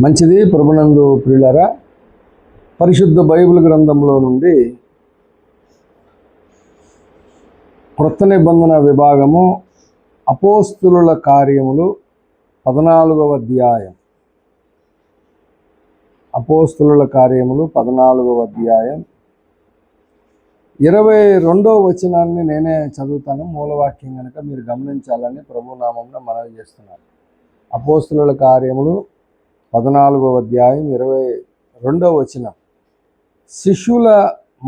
మంచిది ప్రభునందు ప్రియులారా, పరిశుద్ధ బైబిల్ గ్రంథంలో నుండి క్రొత్త నిబంధన విభాగము అపోస్తులుల కార్యములు 14వ అధ్యాయం. అపోస్తులుల కార్యములు 14వ అధ్యాయం 22వ వచనాన్ని నేనే చదువుతాను. మూలవాక్యం కనుక మీరు గమనించాలని ప్రభునామమున మనవి చేస్తున్నాను. అపోస్తులుల కార్యములు 14వ అధ్యాయం 22వ వచనం. శిష్యుల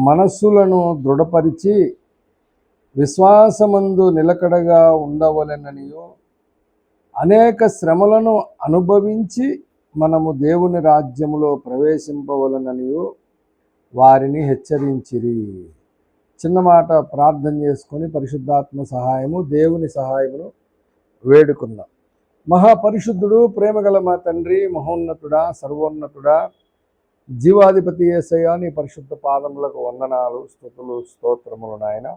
మనస్సులను దృఢపరిచి విశ్వాసమందు నిలకడగా ఉండవలెననియు, అనేక శ్రమలను అనుభవించి మనము దేవుని రాజ్యములో ప్రవేశింపవలననియు వారిని హెచ్చరించిరి. చిన్న మాట ప్రార్థన చేసుకొని పరిశుద్ధాత్మ సహాయము, దేవుని సహాయమును వేడుకుందాం. మహాపరిశుద్ధుడు, ప్రేమగల మా తండ్రి, మహోన్నతుడా, సర్వోన్నతుడా, జీవాధిపతి యేసయ్య, నీ పరిశుద్ధ పాదములకు వందనాలు, స్తుతులు, స్తోత్రములు నాయన.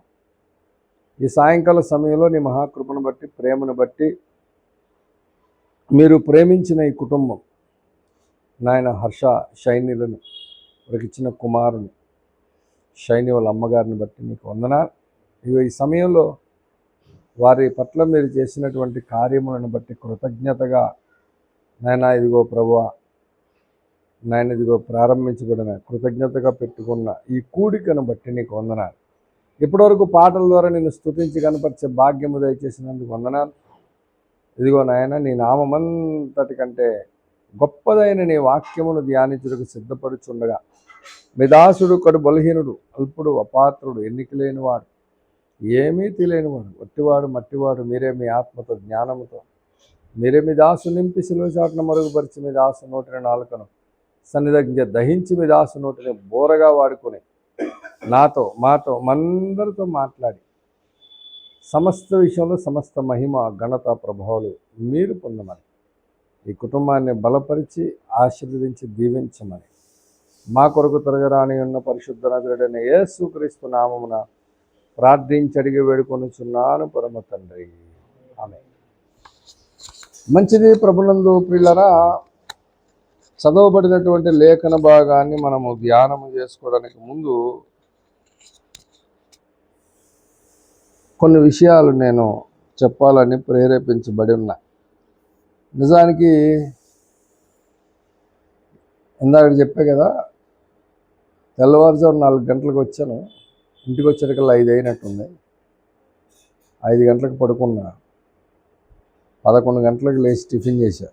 ఈ సాయంకాల సమయంలో నీ మహాకృపను బట్టి, ప్రేమను బట్టి, మీరు ప్రేమించిన ఈ కుటుంబం నాయన హర్ష షైనీలను ఇచ్చిన కుమారుని షైని వాళ్ళ అమ్మగారిని బట్టి నీకు వందనాలు. ఈ సమయంలో వారి పట్ల మీరు చేసినటువంటి కార్యములను బట్టి కృతజ్ఞతగా నాయన ఇదిగో ప్రభువా, నాయన ఇదిగో ప్రారంభించబడిన కృతజ్ఞతగా పెట్టుకున్న ఈ కూడికను బట్టి నీకు వందనాలు. ఇప్పటివరకు పాటల ద్వారా నిన్ను స్తుతించి కనపరిచే భాగ్యము దయచేసినందుకు వందనాలు. ఇదిగో నాయన, నీ నామమంతటి కంటే గొప్పదైన నీ వాక్యమును ధ్యానించుటకు సిద్ధపడుచుండగా మీ దాసుడు కడు బలహీనుడు, అల్పుడు, అపాత్రుడు, ఎన్నిక లేనివాడు, ఏమీ తెలియనివాడు, ఒట్టివాడు, మట్టివాడు, మీరే మీ ఆత్మతో జ్ఞానముతో మీరే మీ దాసు నింపి శిలువ చాటున మరుగుపరిచి మీ దాసు నోటిని నాలుకను సన్నిధించ దహించి మీ దాసు నోటిని బోరగా వాడుకొని నాతో, మాతో, మనందరితో మాట్లాడి సమస్త విషయంలో సమస్త మహిమ, ఘనత, ప్రభావాలు మీరు పొందమని, ఈ కుటుంబాన్ని బలపరిచి ఆశీర్వదించి దీవించమని మా కొరకు తరగరాని ఉన్న పరిశుద్ధ నజరుడైన యేసుక్రీస్తు నామమున ప్రార్థించి అడిగి వేడుకొనుచున్నాను పరమ తండ్రి, ఆమేన్. మంచిది ప్రభునందు ప్రియులారా, చదవబడినటువంటి లేఖన భాగాన్ని మనము ధ్యానము చేసుకోవడానికి ముందు కొన్ని విషయాలు నేను చెప్పాలని ప్రేరేపించబడి ఉన్నా. నిజానికి ఇందాక చెప్పే కదా, తెల్లవారుజాము 4 గంటలకు వచ్చాను. ఇంటికి వచ్చేటికల్లా 5 అయినట్టుంది. 5 గంటలకు పడుకున్నా, 11 గంటలకు లేచి టిఫిన్ చేశా.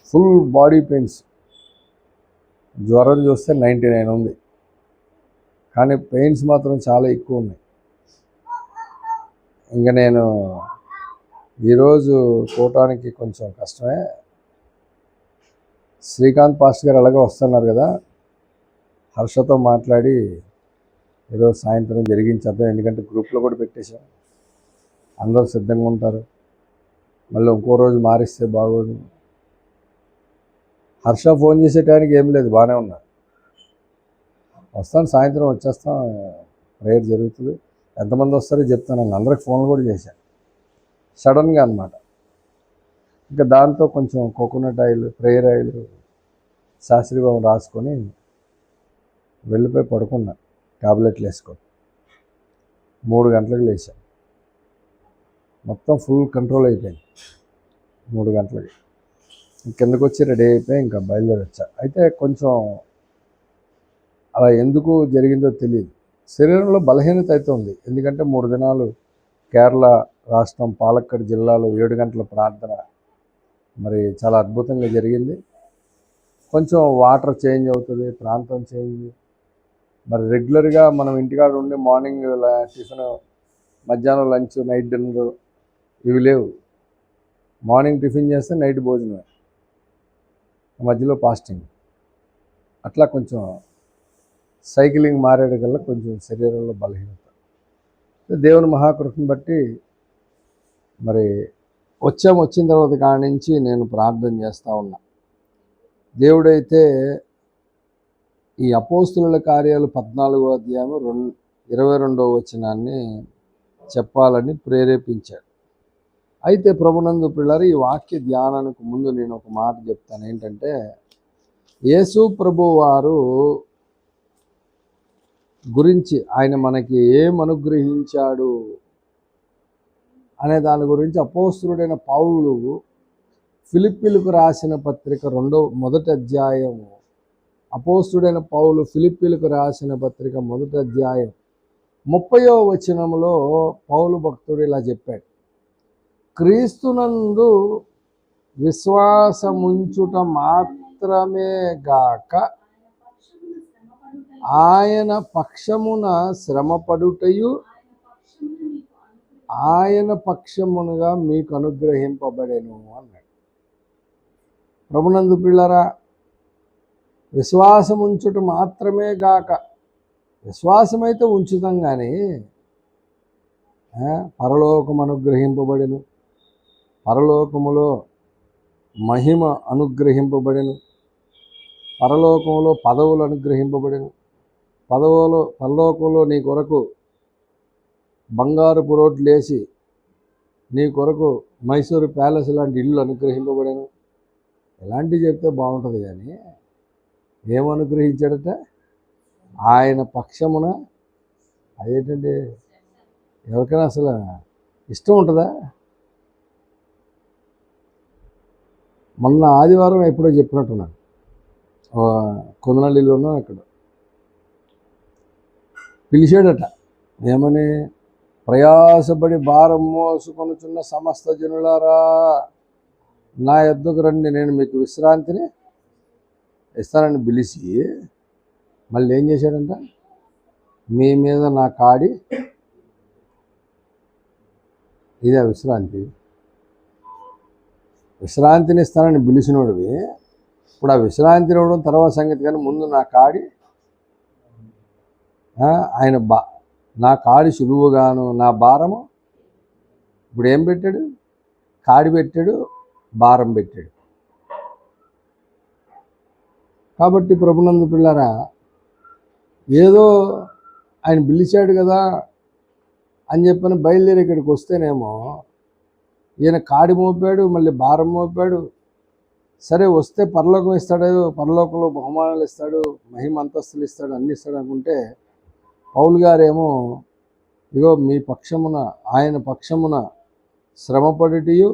ఫుల్ బాడీ పెయిన్స్, జ్వరం చూస్తే 99 ఉంది, కానీ పెయిన్స్ మాత్రం చాలా ఎక్కువ ఉన్నాయి. ఇంకా నేను ఈరోజు పోవటానికి కొంచెం కష్టమే. శ్రీకాంత్ పాస్టర్ గారు అలాగే వస్తున్నారు కదా, హర్షతో మాట్లాడి ఈరోజు సాయంత్రం జరిగించేద్దాం. ఎందుకంటే గ్రూప్లో కూడా పెట్టేశాం, అందరూ సిద్ధంగా ఉంటారు. మళ్ళీ ఇంకో రోజు మారిస్తే బాగోదు. హర్ష ఫోన్ చేసే టైంకి ఏం లేదు, బాగానే ఉన్నా. వస్తాను, సాయంత్రం వచ్చేస్తాం, ప్రేయర్ జరుగుతుంది. ఎంతమంది వస్తారో చెప్తాను. అందరికి ఫోన్లు కూడా చేశాను సడన్గా అన్నమాట. ఇంకా దాంతో కొంచెం కోకోనట్ ఆయిల్, ప్రేయర్ ఆయిల్, శాస్త్రీభావం రాసుకొని వెళ్ళిపోయి పడుకున్నా. టాబ్లెట్లు వేసుకొని 3 గంటలకు లేచాను. మొత్తం ఫుల్ కంట్రోల్ అయిపోయింది. 3 గంటలకి కిందకు వచ్చి రెడీ అయిపోయి ఇంకా బయలుదేరి వచ్చా. అయితే కొంచెం అలా ఎందుకు జరిగిందో తెలియదు. శరీరంలో బలహీనత అయితే ఉంది. ఎందుకంటే 3 దినాలు కేరళ రాష్ట్రం పాలక్కడ్ జిల్లాలో 7 గంటల ప్రార్థన మరి చాలా అద్భుతంగా జరిగింది. కొంచెం వాటర్ చేంజ్ అవుతుంది, ప్రాంతం చేంజ్. మరి రెగ్యులర్గా మనం ఇంటికాడ ఉండి మార్నింగ్ టిఫిన్, మధ్యాహ్నం లంచ్, నైట్ డిన్నర్ ఇవి లేవు. మార్నింగ్ టిఫిన్ చేస్తే నైట్ భోజనం, మధ్యలో ఫాస్టింగ్. అట్లా కొంచెం సైక్లింగ్ మారేడుకల్లా కొంచెం శరీరంలో బలహీనత. దేవుని మహాకృపను బట్టి మరి వచ్చిన తర్వాత కాడి నుంచి నేను ప్రార్థన చేస్తూ ఉన్నా. దేవుడైతే ఈ అపోస్తులుల కార్యాలు 14వ అధ్యాయం 22వ వచనాన్ని చెప్పాలని ప్రేరేపించాడు. అయితే ప్రభునందు పిల్లలు, ఈ వాక్య ధ్యానానికి ముందు నేను ఒక మాట చెప్తాను. ఏంటంటే, యేసు ప్రభు వారు గురించి ఆయన మనకి ఏం అనుగ్రహించాడు అనే దాని గురించి అపోస్తలుడైన పౌలు ఫిలిప్పీలకు రాసిన పత్రిక మొదటి అధ్యాయం, అపోస్తలుడైన పౌలు ఫిలిప్పీలకు రాసిన పత్రిక మొదటి అధ్యాయం 30వ వచనంలో పౌలు భక్తుడు ఇలా చెప్పాడు: క్రీస్తునందు విశ్వాసముంచుట మాత్రమే గాక ఆయన పక్షమున శ్రమపడుటయు ఆయన పక్షమునుగా మీకు అనుగ్రహింపబడెను అన్నాడు. ప్రభునందు పిల్లరా, విశ్వాసం ఉంచుట మాత్రమే గాక, విశ్వాసమైతే ఉంచుతాం కానీ పరలోకం అనుగ్రహింపబడెను, పరలోకములో మహిమ అనుగ్రహింపబడెను, పరలోకంలో పదవులు అనుగ్రహింపబడెను, పరలోకంలో నీ కొరకు బంగారపు రోడ్లు వేసి నీ కొరకు మైసూరు ప్యాలెస్ లాంటి ఇల్లు అనుగ్రహింపబడెను. ఎలాంటివి చెప్తే బాగుంటుంది కానీ ఏమనుగ్రహించాడట? ఆయన పక్షమున. అదేంటండి, ఎవరికైనా అసలు ఇష్టం ఉంటుందా? మొన్న ఆదివారం ఎప్పుడో చెప్పినట్టున్నాను, కొందనల్లిలోనో అక్కడ పిలిచాడట. ఏమని? ప్రయాసపడి భారం మోసుకొనుచున్న సమస్త జనులారా, నా యొద్దకు రండి, నేను మీకు విశ్రాంతిని ఇస్తానని పిలిచి మళ్ళీ ఏం చేశాడంట? మీ మీద నా కాడి. ఇదే విశ్రాంతిని ఇస్తానని పిలిచినోడివి. ఇప్పుడు ఆ విశ్రాంతిని ఇవ్వడం తర్వాత సంగతి, కానీ ముందు నా కాడి, ఆయన నా కాడి సులువుగాను నా భారము. ఇప్పుడు ఏం పెట్టాడు? కాడి పెట్టాడు, భారం పెట్టాడు. కాబట్టి ప్రభునందు పిల్లరా, ఏదో ఆయన పిలిచాడు కదా అని చెప్పని బయలుదేరి ఇక్కడికి వస్తేనేమో ఈయన కాడి మోపాడు, మళ్ళీ భారం మోపాడు. సరే వస్తే పరలోకం ఇస్తాడు, పరలోకంలో బహుమానాలు ఇస్తాడు, మహిమ అంతస్తులు ఇస్తాడు, అన్ని ఇస్తాడు అనుకుంటే, పౌలు గారేమో ఇగో మీ పక్షమున, ఆయన పక్షమున శ్రమపడుటయు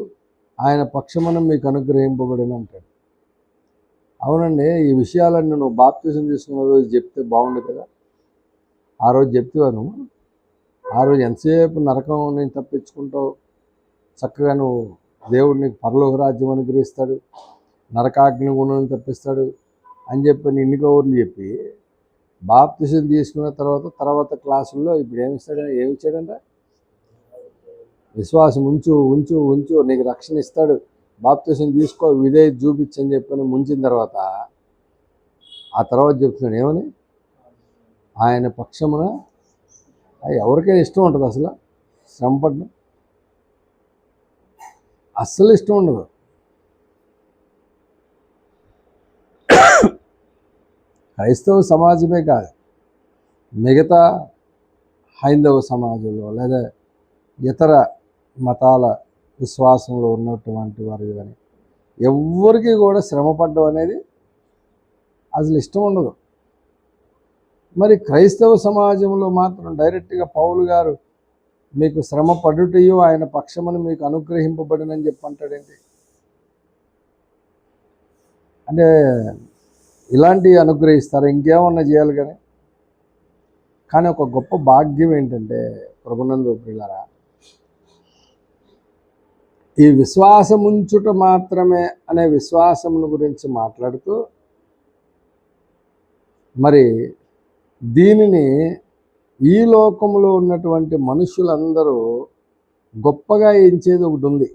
ఆయన పక్షమున మీకు అనుగ్రహింపబడిన అంటాడు. అవునండి, ఈ విషయాలన్నీ నువ్వు బాప్తిజం తీసుకున్న రోజు చెప్తే బాగుండు కదా. ఆ రోజు చెప్తాను, ఆ రోజు ఎంతసేపు నరకం నేను తప్పించుకుంటావు, చక్కగా నువ్వు దేవుడు నీకు పరలోక రాజ్యం అనుగ్రహిస్తాడు, నరకాగ్ని గుణం తప్పిస్తాడు అని చెప్పి ఇన్ని కౌర్లు చెప్పి బాప్తిజం తీసుకున్న తర్వాత క్లాసుల్లో ఇప్పుడు ఏమిచ్చాడంట? విశ్వాసం ఉంచు ఉంచు ఉంచు, నీకు రక్షణ ఇస్తాడు, బాప్తిజం తీసుకో, విధేయత చూపించని చెప్పని ముంచిన తర్వాత ఆ తర్వాత చెప్తున్నాడు ఏమని? ఆయన పక్షమున. ఎవరికైనా ఇష్టం ఉంటుంది అసలు శ్రమపడడం? అస్సలు ఇష్టం ఉండదు. క్రైస్తవ సమాజమే కాదు, మిగతా హైందవ సమాజంలో లేదా ఇతర మతాల విశ్వాసంలో ఉన్నటువంటి వారు కానీ ఎవరికి కూడా శ్రమపడడం అనేది అసలు ఇష్టం ఉండదు. మరి క్రైస్తవ సమాజంలో మాత్రం డైరెక్ట్గా పౌలు గారు మీకు శ్రమ పడుటయు ఆయన పక్షమును మీకు అనుగ్రహింపబడినని చెప్పి అంటాడేంటి? అంటే ఇలాంటివి అనుగ్రహిస్తారు, ఇంకేమన్నా చేయాలి కానీ ఒక గొప్ప భాగ్యం ఏంటంటే ప్రభునందు ప్రియులారా, ఈ విశ్వాసముంచుట మాత్రమే అనే విశ్వాసమును గురించి మాట్లాడుతూ మరి దీనిని ఈ లోకంలో ఉన్నటువంటి మనుషులందరూ గొప్పగా ఎంచేది ఒకటి ఉంది.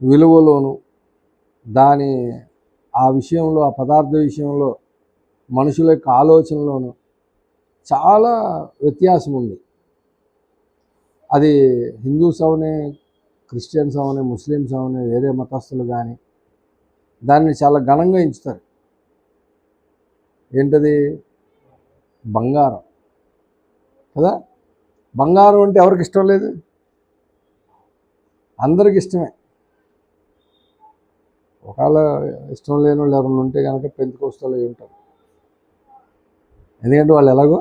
విలువలోను దాని ఆ విషయంలో, ఆ పదార్థ విషయంలో మనుషుల యొక్క ఆలోచనలోను చాలా వ్యత్యాసం ఉంది. అది హిందూస్ అవనే, క్రిస్టియన్స్ అవనే, ముస్లిమ్స్ అవనే, వేరే మతస్థులు కానీ దాన్ని చాలా ఘనంగా ఎంచుతారు. ఏంటది? బంగారం కదా. బంగారం అంటే ఎవరికి ఇష్టం లేదు? అందరికి ఇష్టమే. ఒకవేళ ఇష్టం లేని వాళ్ళు ఎవరైనా ఉంటే కనుక పెంతుకోస్తలో ఉంటారు. ఎందుకంటే వాళ్ళు ఎలాగో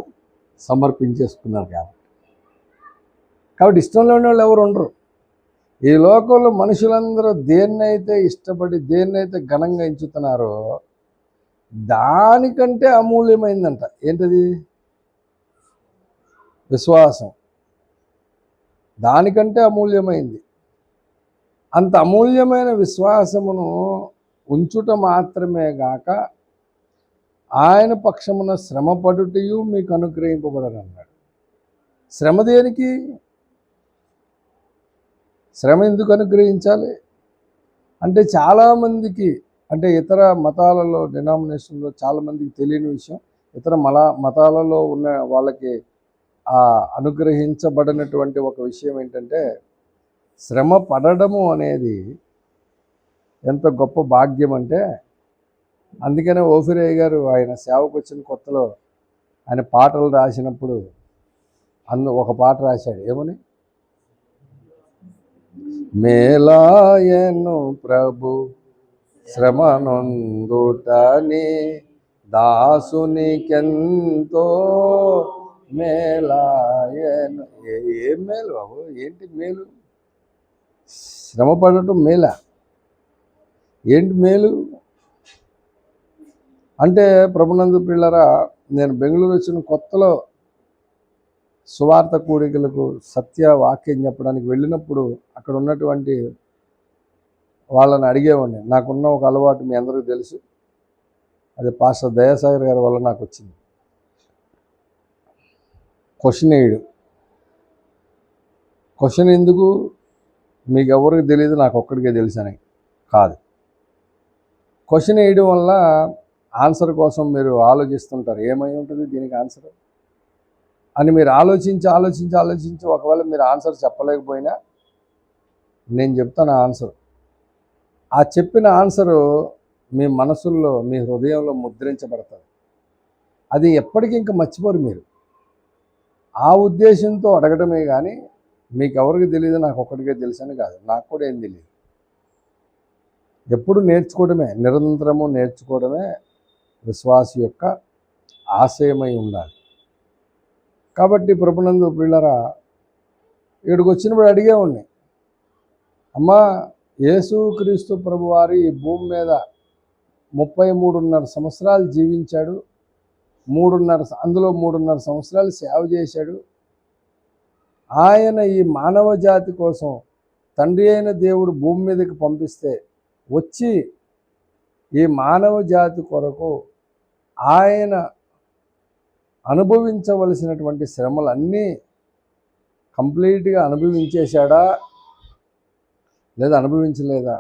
సమర్పించేసుకున్నారు కాబట్టి ఇష్టం లేని వాళ్ళు ఎవరు ఉండరు. ఈ లోకంలో మనుషులందరూ దేన్నైతే ఇష్టపడి దేన్నైతే ఘనంగా ఎంచుతున్నారో దానికంటే అమూల్యమైందంట. ఏంటది? విశ్వాసం. దానికంటే అమూల్యమైంది. అంత అమూల్యమైన విశ్వాసమును ఉంచుట మాత్రమే గాక ఆయన పక్షమున శ్రమపడుటయు మీకు అనుగ్రహింపబడనన్నాడు. శ్రమ దేనికి? శ్రమ ఎందుకు అనుగ్రహించాలి అంటే చాలామందికి, అంటే ఇతర మతాలలో డినామినేషన్లో చాలామందికి తెలియని విషయం, ఇతర మతాలలో ఉన్న వాళ్ళకి అనుగ్రహించబడినటువంటి ఒక విషయం ఏంటంటే శ్రమ పడడము అనేది ఎంత గొప్ప భాగ్యం అంటే, అందుకనే ఓఫిరయ్య గారు ఆయన సేవకు వచ్చిన కొత్తలో ఆయన పాటలు రాసినప్పుడు ఒక పాట రాశాడు. ఏమని? మేలాయను ప్రభు శ్రమనొందుటని దాసునికెంతో మేలాయను. ఏం మేలు బాబు? ఏంటి మేలు? శ్రమ పడటం మేలా? ఏంటి మేలు అంటే? ప్రభునందు పిల్లరా, నేను బెంగళూరు వచ్చిన కొత్తలో సువార్త కూడికలకు సత్య వాక్యం చెప్పడానికి వెళ్ళినప్పుడు అక్కడ ఉన్నటువంటి వాళ్ళని అడిగేవాడిని. నాకున్న ఒక అలవాటు మీ అందరికీ తెలుసు, అది పాస్టర్ దయాసాగర్ గారి వల్ల నాకు వచ్చింది. క్వశ్చన్ వేయడు. క్వశ్చన్ ఎందుకు? మీకు ఎవరికి తెలియదు, నాకు ఒక్కడికే తెలుసు అని కాదు. క్వశ్చన్ వేయడం వల్ల ఆన్సర్ కోసం మీరు ఆలోచిస్తుంటారు, ఏమై ఉంటుంది దీనికి ఆన్సర్ అని మీరు ఆలోచించి ఒకవేళ మీరు ఆన్సర్ చెప్పలేకపోయినా నేను చెప్తాను ఆన్సర్. ఆ చెప్పిన ఆన్సరు మీ మనసుల్లో, మీ హృదయంలో ముద్రించబడుతుంది. అది ఎప్పటికీ ఇంకా మర్చిపోరు మీరు. ఆ ఉద్దేశంతో అడగడమే కానీ మీకు ఎవరికి తెలియదు, నాకు ఒక్కడికే తెలుసు అని కాదు. నాకు కూడా ఏం తెలియదు. ఎప్పుడు నేర్చుకోవడమే, నిరంతరము నేర్చుకోవడమే విశ్వాస యొక్క ఆశయమై ఉండాలి. కాబట్టి ప్రభునందు పిల్లరా, ఇక్కడికి వచ్చినప్పుడు అడిగేవాడిని, అమ్మా యేసుక్రీస్తు ప్రభువారు ఈ భూమి మీద 33.5 సంవత్సరాలు జీవించాడు. అందులో 3.5 సంవత్సరాలు సేవ చేశాడు. ఆయన ఈ మానవ జాతి కోసం తండ్రి అయిన దేవుడు భూమి మీదకి పంపిస్తే వచ్చి ఈ మానవ జాతి కొరకు ఆయన అనుభవించవలసినటువంటి శ్రమలన్నీ కంప్లీట్గా అనుభవించేశాడా లేదా అనుభవించలేదా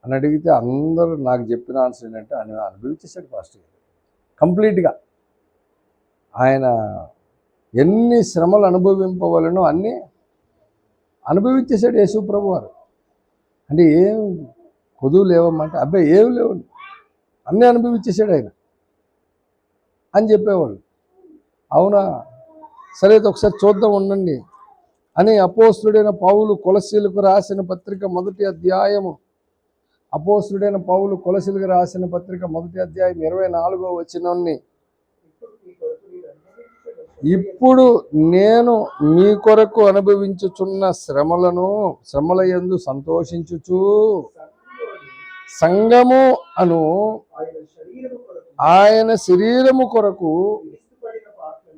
అని అడిగితే అందరూ నాకు చెప్పిన ఆన్సర్ ఏంటంటే ఆయన అనుభవించేశాడు పాస్టర్ గారు. కంప్లీట్గా ఆయన ఎన్ని శ్రమలు అనుభవింపవలనో అన్నీ అనుభవించేశాడు యేసు ప్రభువారు. అంటే ఏం కొదువు లేవమ్మంటే అబ్బాయి ఏం లేవు, అన్నీ అనుభవించేశాడు ఆయన అని చెప్పేవాళ్ళు. అవునా, సరే అయితే ఒకసారి చూద్దాం ఉండండి అని అపోస్తుడైన పౌలు కొలసీలకు రాసిన పత్రిక 1వ అధ్యాయము, అపోస్తుడైన పౌలు కొలసీలకు రాసిన పత్రిక 1వ అధ్యాయం 24వ వచనాన్ని, ఇప్పుడు నేను మీ కొరకు అనుభవించుచున్న శ్రమల యందు సంతోషించుచు సంఘము అను ఆయన శరీరము కొరకు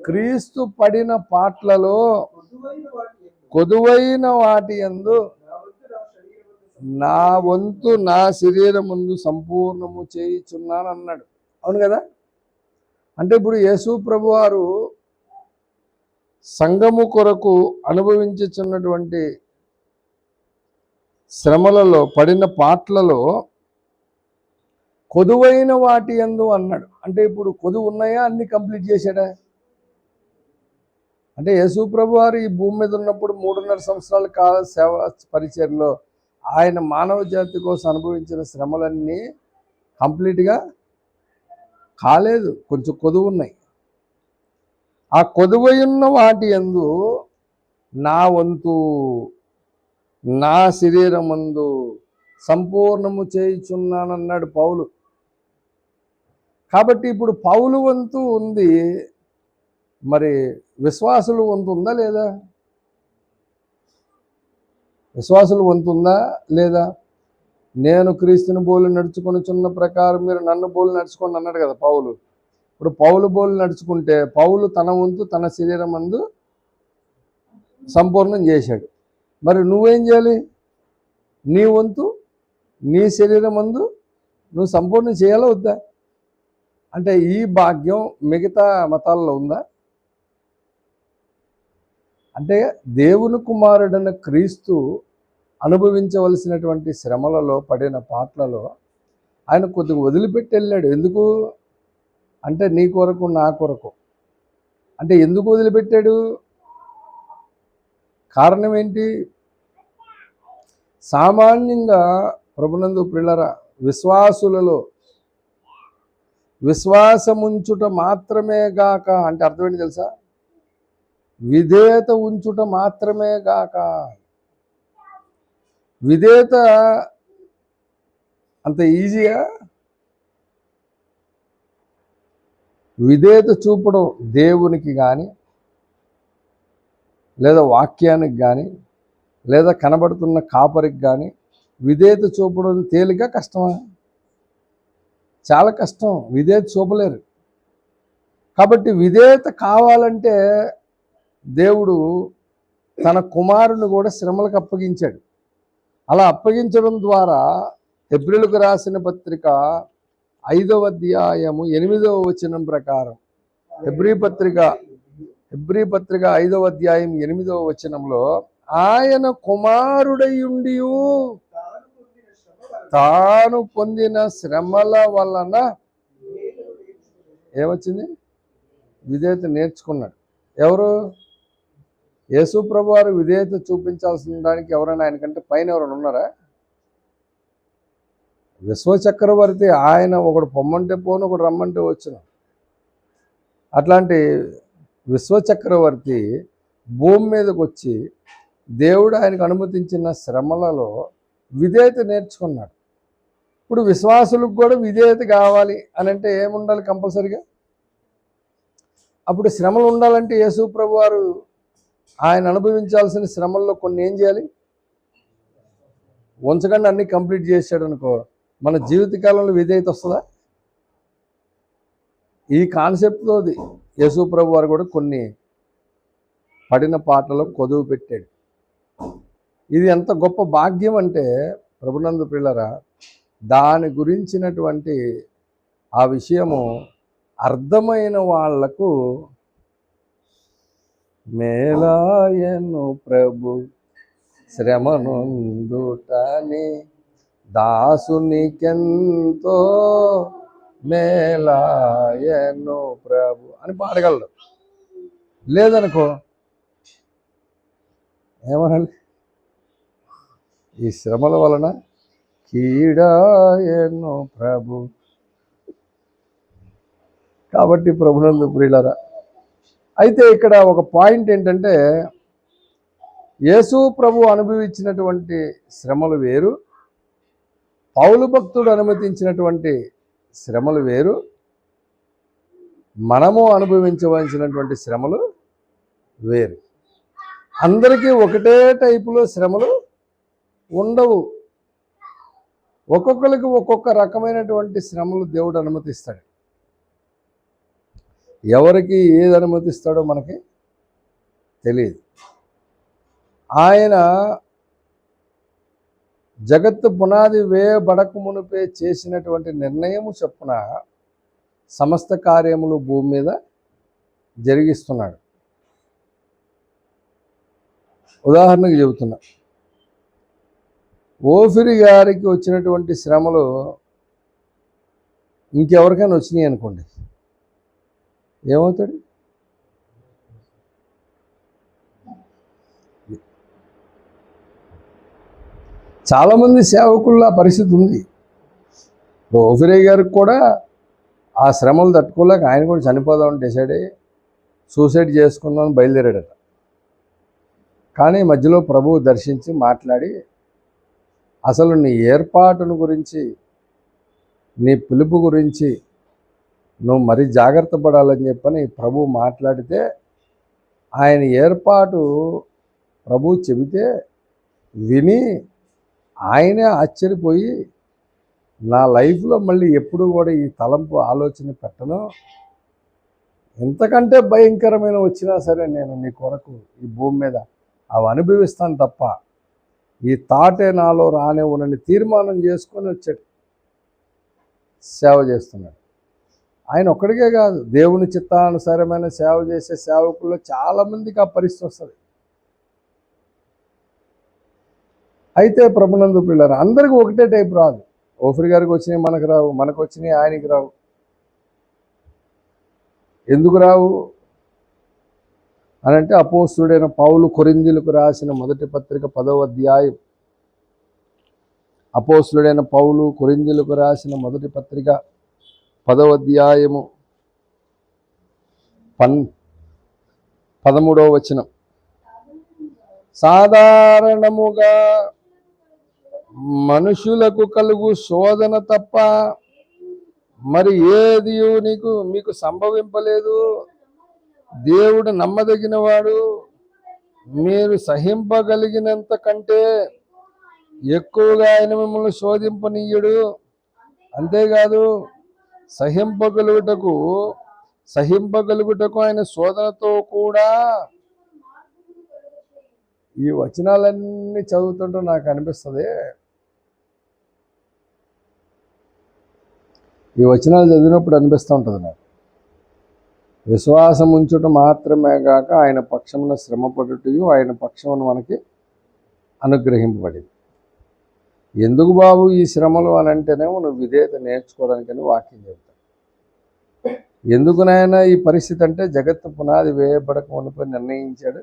క్రీస్తు పడిన పాట్లలో కొదువైన వాటి యందు నా వంతు నా శరీరముందు సంపూర్ణము చేయుచున్నాను అన్నాడు. అవును కదా? అంటే ఇప్పుడు యేసు ప్రభువారు సంఘము కొరకు అనుభవించుచున్నటువంటి శ్రమలలో పడిన పాట్లలో కొదువైన వాటి యందు అన్నాడు. అంటే ఇప్పుడు కొదువు ఉన్నాయా? అన్ని కంప్లీట్ చేశాడా? అంటే యేసు ప్రభువారు ఈ భూమి మీద ఉన్నప్పుడు 3.5 సంవత్సరాల కాల సేవ పరిచర్యలో ఆయన మానవ జాతి కోసం అనుభవించిన శ్రమలన్నీ కంప్లీట్గా కాలేదు, కొంచెం కొదువు ఉన్నాయి. ఆ కొదువై ఉన్న వాటి యందు నా వంతు నా శరీరమందు సంపూర్ణము చేయుచున్నానన్నాడు పౌలు. కాబట్టి ఇప్పుడు పౌలు వంతు ఉంది, మరి విశ్వాసులు వంతు ఉందా లేదా? విశ్వాసులు వంతు ఉందా లేదా? నేను క్రీస్తుని బోలు నడుచుకొనుచున్న ప్రకారం మీరు నన్ను బోలు నడుచుకోండి అన్నాడు కదా పౌలు. ఇప్పుడు పౌలు బోలు నడుచుకుంటే పౌలు తన వంతు తన శరీరం అందు సంపూర్ణం చేశాడు. మరి నువ్వేం చేయాలి? నీ వంతు నీ శరీరం అందు నువ్వు సంపూర్ణం చేయాలా వద్దా? అంటే ఈ భాగ్యం మిగతా మతాల్లో ఉందా? అంటే దేవుని కుమారుడైన క్రీస్తు అనుభవించవలసినటువంటి శ్రమలలో పడిన పాటలలో ఆయన కొద్దిగా వదిలిపెట్టి వెళ్ళాడు. ఎందుకు అంటే నీ కొరకు నా కొరకు. అంటే ఎందుకు వదిలిపెట్టాడు? కారణం ఏంటి? సామాన్యంగా ప్రభునందు ప్రియులారా, విశ్వాసులలో విశ్వాసముంచుట మాత్రమే గాక అంటే అర్థం ఏంటి తెలుసా? విధేయత ఉంచుట మాత్రమే గాక. విధేయత అంత ఈజీయా? విధేయత చూపడం దేవునికి కానీ, లేదా వాక్యానికి కానీ, లేదా కనబడుతున్న కాపరికి కానీ విధేయత చూపడం తేలిక కష్టమా? చాలా కష్టం. విధేయత చూపలేరు. కాబట్టి విధేయత కావాలంటే దేవుడు తన కుమారుని కూడా శ్రమలకు అప్పగించాడు. అలా అప్పగించడం ద్వారా హెబ్రీయులకు రాసిన పత్రిక 5వ అధ్యాయము 8వ వచనం ప్రకారం, హెబ్రీ పత్రిక 5వ అధ్యాయం 8వ వచనంలో ఆయన కుమారుడయుండి తాను పొందిన శ్రమల వలన ఏమొచ్చింది? విధేయత నేర్చుకున్నాడు. ఎవరు? యేసు ప్రభు వారు విధేయత చూపించాల్సిన దానికి ఎవరైనా ఆయనకంటే పైన ఎవరైనా ఉన్నారా? విశ్వచక్రవర్తి ఆయన, ఒకడు పొమ్మంటే పోను, ఒకడు రమ్మంటే వచ్చును. అట్లాంటి విశ్వచక్రవర్తి భూమి మీదకి వచ్చి దేవుడు ఆయనకు అనుమతించిన శ్రమలలో విధేయత నేర్చుకున్నాడు. ఇప్పుడు విశ్వాసులకు కూడా విధేయత కావాలి అని అంటే ఏముండాలి కంపల్సరిగా? అప్పుడు శ్రమలు ఉండాలంటే యేసు ప్రభు వారు ఆయన అనుభవించాల్సిన శ్రమల్లో కొన్ని ఏం చేయాలి? ఉంచకుండా అన్నీ కంప్లీట్ చేశాడు అనుకో, మన జీవితకాలంలో విధేయత వస్తుందా? ఈ కాన్సెప్ట్తో యేసు ప్రభు వారు కూడా కొన్ని పడిన పాటలో కొదువు పెట్టాడు. ఇది ఎంత గొప్ప భాగ్యం అంటే ప్రభునందు ప్రియులారా, దాని గురించినటువంటి ఆ విషయము అర్థమైన వాళ్లకు మేలాయను ప్రభు శ్రమనుందుటని దాసునికెంతో మేలాయను ప్రభు అని పాడగలడు. లేదనుకో ఏమనాలి? ఈ శ్రమల వలన కీడాయను ప్రభు. కాబట్టి ప్రభునందు ప్రియులారా, అయితే ఇక్కడ ఒక పాయింట్ ఏంటంటే, యేసు ప్రభు అనుభవించినటువంటి శ్రమలు వేరు, పౌలు భక్తుడు అనుమతించినటువంటి శ్రమలు వేరు, మనము అనుభవించవలసినటువంటి శ్రమలు వేరు. అందరికీ ఒకటే టైపులో శ్రమలు ఉండవు. ఒక్కొక్కరికి ఒక్కొక్క రకమైనటువంటి శ్రమలు దేవుడు అనుమతిస్తాడు. ఎవరికి ఏది అనుమతిస్తాడో మనకి తెలియదు. ఆయన జగత్తు పునాది వేయబడక మునిపే చేసినటువంటి నిర్ణయము చొప్పున సమస్త కార్యములు భూమి మీద జరిగిస్తున్నాడు. ఉదాహరణకు చెబుతున్నా, ఓఫిరి గారికి వచ్చినటువంటి శ్రమలు ఇంకెవరికైనా వచ్చినాయి అనుకోండి, ఏమవుతాడు? చాలామంది సేవకుల్లో ఆ పరిస్థితి ఉంది. ఓఫిరే గారికి కూడా ఆ శ్రమలు తట్టుకోలేక ఆయన కూడా చనిపోదామని డిసైడ్ అయ్యి సూసైడ్ చేసుకుందామని బయలుదేరాడట. కానీ మధ్యలో ప్రభువు దర్శించి మాట్లాడి అసలు నీ ఏర్పాటును గురించి, నీ పిలుపు గురించి నువ్వు మరీ జాగ్రత్త పడాలని చెప్పని ప్రభువు మాట్లాడితే, ఆయన ఏర్పాటు ప్రభువు చెబితే విని ఆయనే ఆశ్చర్యపోయి, నా లైఫ్లో మళ్ళీ ఎప్పుడు కూడా ఈ తలంపు ఆలోచన పెట్టను, ఎంతకంటే భయంకరమైన వచ్చినా సరే నేను నీ కొరకు ఈ భూమి మీద అవి అనుభవిస్తాను తప్ప ఈ తాటే నాలో రానివ్వనని తీర్మానం చేసుకొని వచ్చాడు. సేవ చేస్తున్నాడు. ఆయన ఒక్కడికే కాదు, దేవుని చిత్తానుసారమైన సేవ చేసే సేవకుల్లో చాలామందికి ఆ పరిస్థితి వస్తుంది. అయితే ప్రభునందు పిల్లలు అందరికీ ఒకటే టైప్ రాదు. ఓఫరి గారికి వచ్చినాయి మనకు రావు, మనకు వచ్చినాయి ఆయనకి రావు. ఎందుకు రావు అని అంటే, అపోస్తుడైన పౌలు కొరింథీయులకు రాసిన మొదటి పత్రిక 10వ అధ్యాయం, అపోస్తుడైన పౌలు కొరింథీయులకు రాసిన మొదటి పత్రిక 10వ అధ్యాయము 13వ వచనం, సాధారణముగా మనుషులకు కలుగు శోధన తప్ప మరి ఏది మీకు సంభవింపలేదు. దేవుడు నమ్మదగిన వాడు, మీరు సహింపగలిగినంత కంటే ఎక్కువగా ఆయన మిమ్మల్ని శోధింపనీయుడు. అంతేకాదు, సహింపగలుగుటకు ఆయన శోధనతో కూడా. ఈ వచనాలన్నీ చదువుతుంటే నాకు అనిపిస్తుంది, ఈ వచనాలు చదివినప్పుడు అనిపిస్తూ ఉంటుంది నాకు, విశ్వాసం ఉంచుట మాత్రమే కాక ఆయన పక్షమున శ్రమపడుటయు ఆయన పక్షమున మనకి అనుగ్రహింపబడింది. ఎందుకు బాబు ఈ శ్రమలు అని అంటేనేమో నువ్వు విధేయత నేర్చుకోవడానికని వాక్యం చెప్తాను. ఎందుకునైనా ఈ పరిస్థితి అంటే, జగత్తు పునాది వేయబడక మునుపై నిర్ణయించాడు,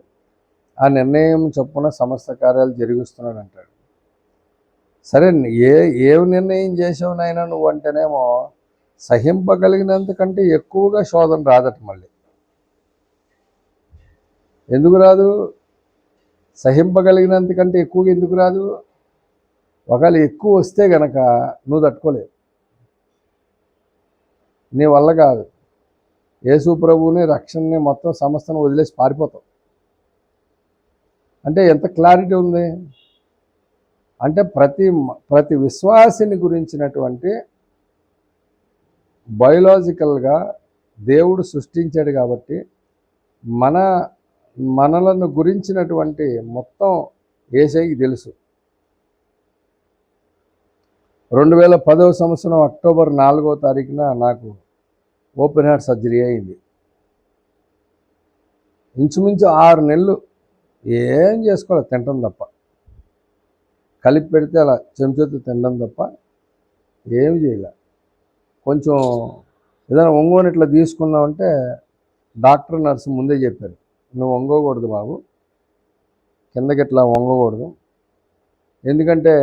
ఆ నిర్ణయం చొప్పున సమస్త కార్యాలు జరిగిస్తున్నాడు అంటాడు. సరే, ఏ నిర్ణయం చేసావు నాయన నువ్వు అంటేనేమో, సహింపగలిగినంతకంటే ఎక్కువగా శోధన రాదట. మళ్ళీ ఎందుకు రాదు? సహింపగలిగినంతకంటే ఎక్కువగా ఎందుకు రాదు? ఒకవేళ ఎక్కువ వస్తే గనక నువ్వు తట్టుకోలేవు, నీ వల్ల కాదు. యేసు ప్రభువుని, రక్షణని, మొత్తం సమస్తను వదిలేసి పారిపోతావు. అంటే ఎంత క్లారిటీ ఉంది అంటే, ప్రతి విశ్వాసిని గురించినటువంటి బయోలాజికల్గా దేవుడు సృష్టించాడు కాబట్టి మనలను గురించినటువంటి మొత్తం యేసయ్యకి తెలుసు. 2010వ సంవత్సరం అక్టోబర్ 4వ తారీఖున నాకు ఓపెన్ హార్ట్ సర్జరీ అయింది. ఇంచుమించు 6 నెలలు ఏం చేసుకోవాలి, తినడం తప్ప, కలిపి పెడితే అలా చెంచాతో తినడం తప్ప ఏమి చేయలే. కొంచెం ఏదైనా ఒంగోని ఇట్లా తీసుకున్నామంటే డాక్టర్ నర్సు ముందే చెప్పారు, నువ్వు వంగకూడదు బాబు, కిందకి ఇట్లా వంగకూడదు, ఎందుకంటే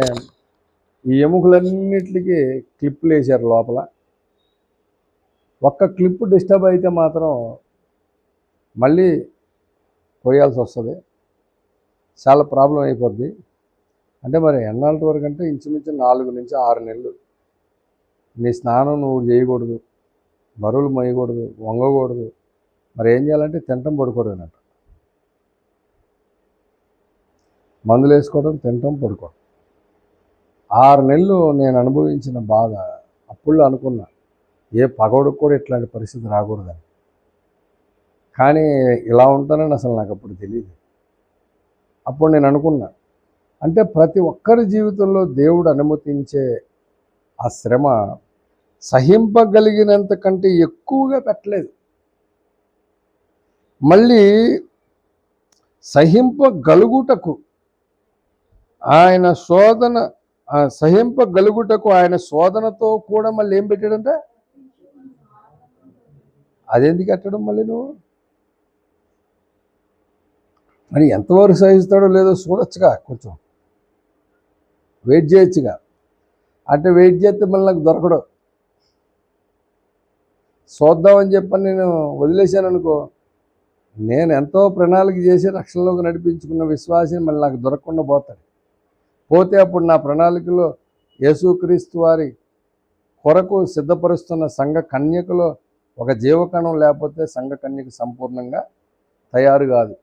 ఈ ఎముకలన్నిటికీ క్లిప్పులు వేసారు లోపల. ఒక్క క్లిప్ డిస్టర్బ్ అయితే మాత్రం మళ్ళీ పోయాల్సి వస్తుంది, చాలా ప్రాబ్లం అయిపోద్ది. అంటే మరి ఎన్నాళ్ళ వరకు అంటే ఇంచుమించు 4 నుంచి 6 నెలలు నీ స్నానం నువ్వు చేయకూడదు, బరువులు మోయకూడదు, వంగకూడదు. మరి ఏం చేయాలంటే తినటం పడుకోవడం అన్నట్టు, మందులు వేసుకోవడం, తినటం పడుకోవడం. 6 నెలలు నేను అనుభవించిన బాధ. అప్పుడు అనుకున్నా, ఏ పగోడికి కూడా ఇట్లాంటి పరిస్థితి రాకూడదని. కానీ ఇలా ఉంటానని అసలు నాకు అప్పుడు తెలియదు. అప్పుడు నేను అనుకున్నా, అంటే ప్రతి ఒక్కరి జీవితంలో దేవుడు అనుమతించే ఆ శ్రమ సహింపగలిగినంత కంటే ఎక్కువగా పెట్టలేదు. మళ్ళీ సహింపగలుగుటకు ఆయన శోధనతో కూడా మళ్ళీ ఏం పెట్టాడంటే, అదెందుకు పెట్టడం మళ్ళీ నువ్వు? మరి ఎంతవరకు సహిస్తాడో లేదో చూడొచ్చుగా, కొంచెం వెయిట్ చేయొచ్చుగా. అంటే వెయిట్ చేస్తే మళ్ళీ నాకు దొరకడు, చూద్దామని చెప్పని నేను వదిలేశాను అనుకో, నేను ఎంతో ప్రణాళిక చేసి రక్షణలోకి నడిపించుకున్న విశ్వాసిని మళ్ళీ నాకు దొరకకుండా పోతాడు. పోతే అప్పుడు నా ప్రణాళికలో యేసుక్రీస్తు వారి కొరకు సిద్ధపరుస్తున్న సంఘ కన్యకలో ఒక జీవకణం లేకపోతే సంఘ కన్యక సంపూర్ణంగా తయారు కాదు.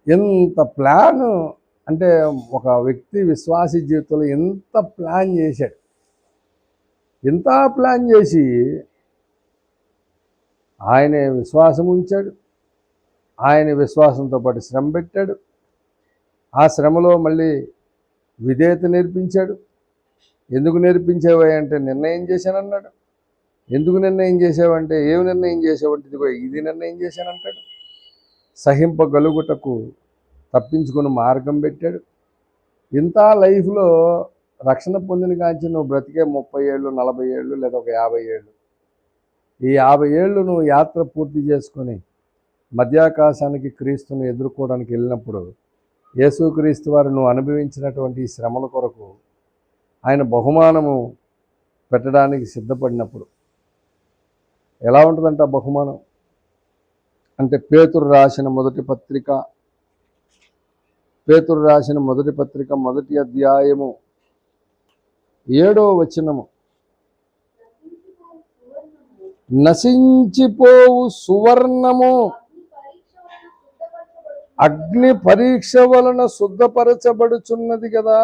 ఎంత ప్లాన్ అంటే ఒక వ్యక్తి విశ్వాసి జీవితంలో ఎంత ప్లాన్ చేశాడు. ఎంత ప్లాన్ చేసి ఆయనే విశ్వాసం ఉంచాడు. ఆయన విశ్వాసంతో పాటు శ్రమ పెట్టాడు. ఆ శ్రమలో మళ్ళీ విధేయత నేర్పించాడు. ఎందుకు నేర్పించావు అంటే నిర్ణయం చేశానన్నాడు. ఎందుకు నిర్ణయం చేసావంటే ఏమి నిర్ణయం చేసావంటే ఇదిగో ఇది నిర్ణయం చేశానంటాడు. సహింపగలుగుటకు తప్పించుకుని మార్గం పెట్టాడు. ఇంత లైఫ్లో రక్షణ పొందిన కాంచి నువ్వు బ్రతికే 30 ఏళ్ళు 40 ఏళ్ళు లేదా ఒక 50 ఏళ్ళు, ఈ 50 ఏళ్ళు నువ్వు యాత్ర పూర్తి చేసుకొని మధ్యాకాశానికి క్రీస్తుని ఎదుర్కోవడానికి వెళ్ళినప్పుడు యేసుక్రీస్తు వారు నువ్వు అనుభవించినటువంటి ఈ శ్రమల కొరకు ఆయన బహుమానము పెట్టడానికి సిద్ధపడినప్పుడు ఎలా ఉంటుందంట బహుమానం అంటే పేతురు రాసిన మొదటి పత్రిక మొదటి అధ్యాయము 7వ వచనము, నశించిపోవు సువర్ణము అగ్ని పరీక్ష వలన శుద్ధపరచబడుచున్నది కదా,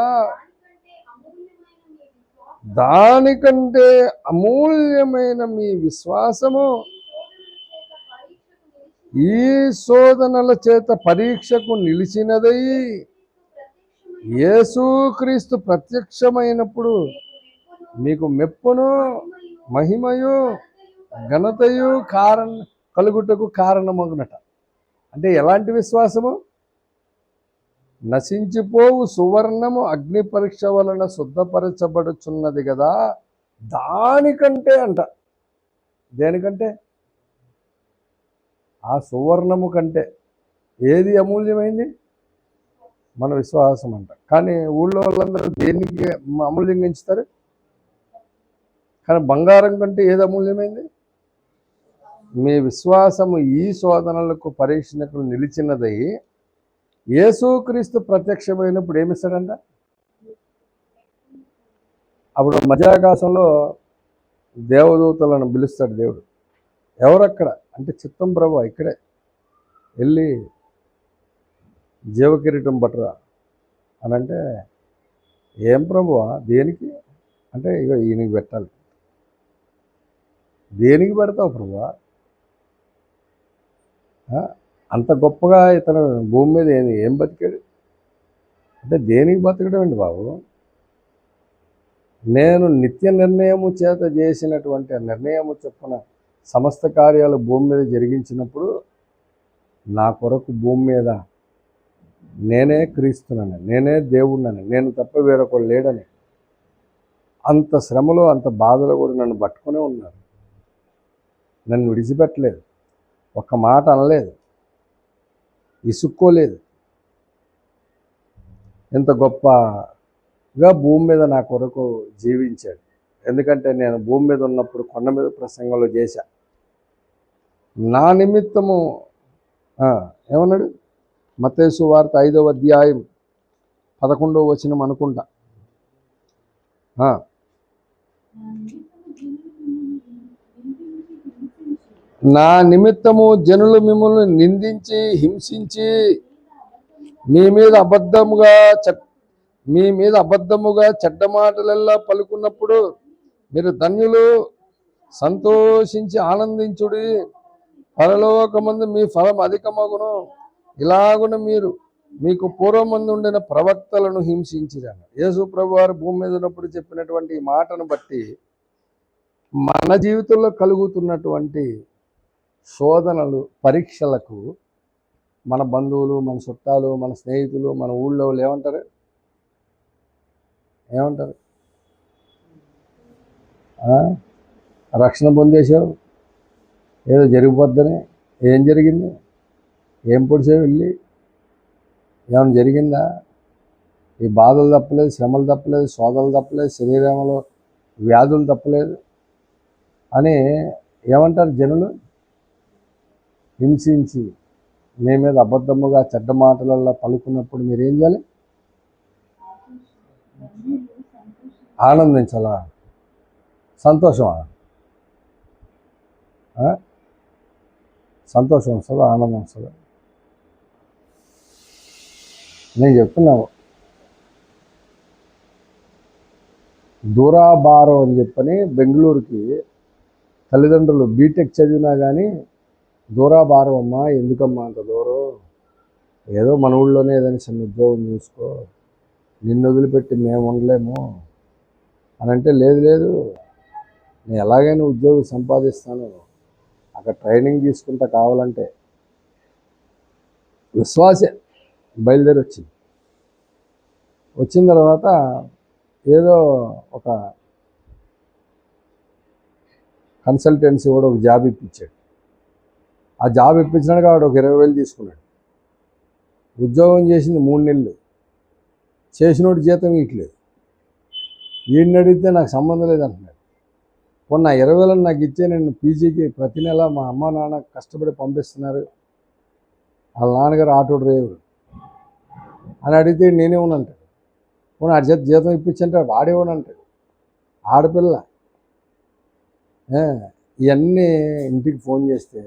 దానికంటే అమూల్యమైన మీ విశ్వాసము ఈ శోధనల చేత పరీక్షకు నిలిచినదై యేసుక్రీస్తు ప్రత్యక్షమైనప్పుడు మీకు మెప్పును మహిమయు ఘనతయు కలుగుటకు కారణమగునట. అంటే ఎలాంటి విశ్వాసము? నశించిపోవు సువర్ణము అగ్ని పరీక్ష వలన శుద్ధపరచబడుచున్నది కదా, దానికంటే అంట. దేనికంటే? ఆ సువర్ణము కంటే ఏది అమూల్యమైంది? మన విశ్వాసం అంట. కానీ ఊళ్ళో వాళ్ళందరూ దేనికి అమూల్యంగా ఎంచుతారు? కానీ బంగారం కంటే ఏది అమూల్యమైంది? మీ విశ్వాసము ఈ శోధనలకు పరీక్షకు నిలిచినదై యేసుక్రీస్తు ప్రత్యక్షమైనప్పుడు ఏమిస్తాడంట? అప్పుడు మధ్యాకాశంలో దేవదూతలను పిలుస్తాడు దేవుడు. ఎవరక్కడ అంటే చిత్తం ప్రభు ఇక్కడే వెళ్ళి జీవకిరీటం పట్టురా అని అంటే, ఏం ప్రభువా దేనికి అంటే, ఇక ఈయనకి పెట్టాలి. దేనికి పెడతావు ప్రభువా? అంత గొప్పగా ఇతను భూమి మీద ఏం బతికాడు అంటే దేనికి బతకడం అండి బాబు? నేను నిత్య నిర్ణయము చేత చేసినటువంటి నిర్ణయము చొప్పున సమస్త కార్యాలు భూమి మీద జరిగించినప్పుడు నా కొరకు భూమి మీద నేనే క్రీస్తునని, నేనే దేవుడినని, నేను తప్ప వేరొకడు లేడని అంత శ్రమలో అంత బాధలో కూడా నన్ను పట్టుకునే ఉన్నారు. నన్ను విడిచిపెట్టలేదు, ఒక్క మాట అనలేదు, ఇసుక్కోలేదు. ఎంత గొప్పగా భూమి మీద నా కొరకు జీవించాడు. ఎందుకంటే నేను భూమి మీద ఉన్నప్పుడు కొండ మీద ప్రసంగంలో చేశా. నా నిమిత్తము ఏమన్నాడు? మత్తయి సువార్త 5వ అధ్యాయం 11వ వచనం అనుకుంటా. నా నిమిత్తము జనులు మిమ్మల్ని నిందించి హింసించి మీ మీద అబద్ధముగా చెడ్డ మాటలెల్లా పలుకున్నప్పుడు మీరు ధన్యులు, సంతోషించి ఆనందించుడి, పరలోకమందు మీ ఫలం అధికమగును. ఇలాగున మీరు మీకు పూర్వమందు ఉండిన ప్రవక్తలను హింసించిరన్న యేసు ప్రభువారు భూమి మీద ఉన్నప్పుడు చెప్పినటువంటి ఈ మాటను బట్టి మన జీవితంలో కలుగుతున్నటువంటి శోధనలు, పరీక్షలకు మన బంధువులు, మన చుట్టాలు, మన స్నేహితులు, మన ఊళ్ళో వాళ్ళు ఏమంటారు? రక్షణ పొందేశావు, ఏదో జరిగిపోద్దని. ఏం జరిగింది? ఏం పొడిచావు వెళ్ళి? ఏమైనా జరిగిందా? ఈ బాధలు తప్పలేదు, శ్రమలు తప్పలేదు, శోధనలు తప్పలేదు, శరీరంలో వ్యాధులు తప్పలేదు అని ఏమంటారు జనులు? హింసించి మీ మీద అబద్ధముగా చెడ్డ మాటలలో పలుకున్నప్పుడు మీరేం చేయాలి? ఆనందించాలా? సంతోషమా? సంతోషం వస్తుందా? ఆనందం వస్తుందా? నేను చెప్తున్నాను, దూరాభారం అని చెప్పని బెంగళూరుకి తల్లిదండ్రులు బీటెక్ చదివినా కానీ దూరాభారం అమ్మా, ఎందుకమ్మా అంత దూరం, ఏదో మన ఊళ్ళోనే ఏదైనా చిన్న ఉద్యోగం చూసుకో, నిన్ను వదిలిపెట్టి మేము ఉండలేము అని అంటే, లేదు లేదు నేను ఎలాగైనా ఉద్యోగం సంపాదిస్తాను, అక్కడ ట్రైనింగ్ తీసుకుంటా కావాలంటే. విశ్వాసే బయలుదేరి వచ్చిన తర్వాత ఏదో ఒక కన్సల్టెన్సీ కూడా ఒక జాబ్ ఇప్పించాడు. ఆ జాబ్ ఇప్పించినాక వాడు ఒక 20,000 తీసుకున్నాడు. ఉద్యోగం చేసింది 3 నెలలు, చేసినోడు జీతం ఇట్లేదు. ఈయన్ని అడిగితే నాకు సంబంధం లేదంటున్నాడు. మొన్న 20,000 నాకు ఇచ్చే, నేను పీజీకి ప్రతి నెల మా అమ్మ నాన్న కష్టపడి పంపిస్తున్నారు, వాళ్ళ నాన్నగారు ఆటో డ్రైవర్ అని అడిగితే నేనేమనంటాడు. పోనీ ఆడి చేత జీతం ఇప్పించంటే వాడేమనంటాడు. ఆడపిల్ల ఇవన్నీ ఇంటికి ఫోన్ చేస్తే,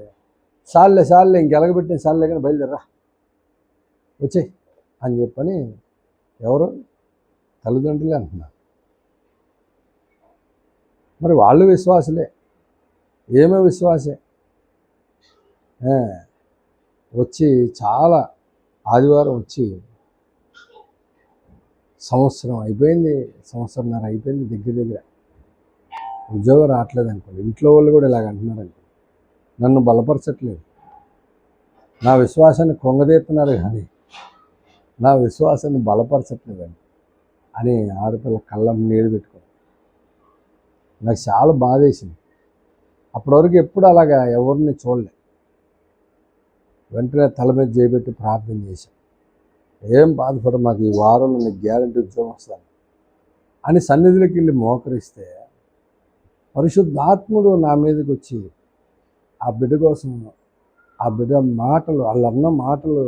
సార్లే ఇంకెలగబెట్టిన సార్లే కానీ బయలుదేరా వచ్చే అని చెప్పని ఎవరు? తల్లిదండ్రులే అంటున్నారు. మరి వాళ్ళు విశ్వాసులే, ఏమో విశ్వాసే. వచ్చి చాలా ఆదివారం వచ్చి సంవత్సరం అయిపోయింది, సంవత్సరంన్నర అయిపోయింది దగ్గర ఉద్యోగం రావట్లేదు అనుకోండి. ఇంట్లో వాళ్ళు కూడా ఇలాగ అంటున్నారండి, నన్ను బలపరచట్లేదు, నా విశ్వాసాన్ని కొంగదీస్తున్నారు కానీ నా విశ్వాసాన్ని బలపరచట్లేదండి అని ఆడపిల్ల కళ్ళ నీళ్ళు పెట్టుకోండి. నాకు చాలా బాధేసింది. అప్పటివరకు ఎప్పుడు అలాగా ఎవరిని చూడలే. వెంటనే తల మీద చేయబెట్టి ప్రార్థన చేశాను, ఏం బాధపడ, మాకు ఈ వారంలో నీకు గ్యారెంటీ ఉద్యోగం వస్తాను అని సన్నిధిలోకి వెళ్ళి మోకరిస్తే పరిశుద్ధాత్ముడు నా మీదకి వచ్చి ఆ బిడ్డ కోసం, ఆ బిడ్డ మాటలు, వాళ్ళన్న మాటలు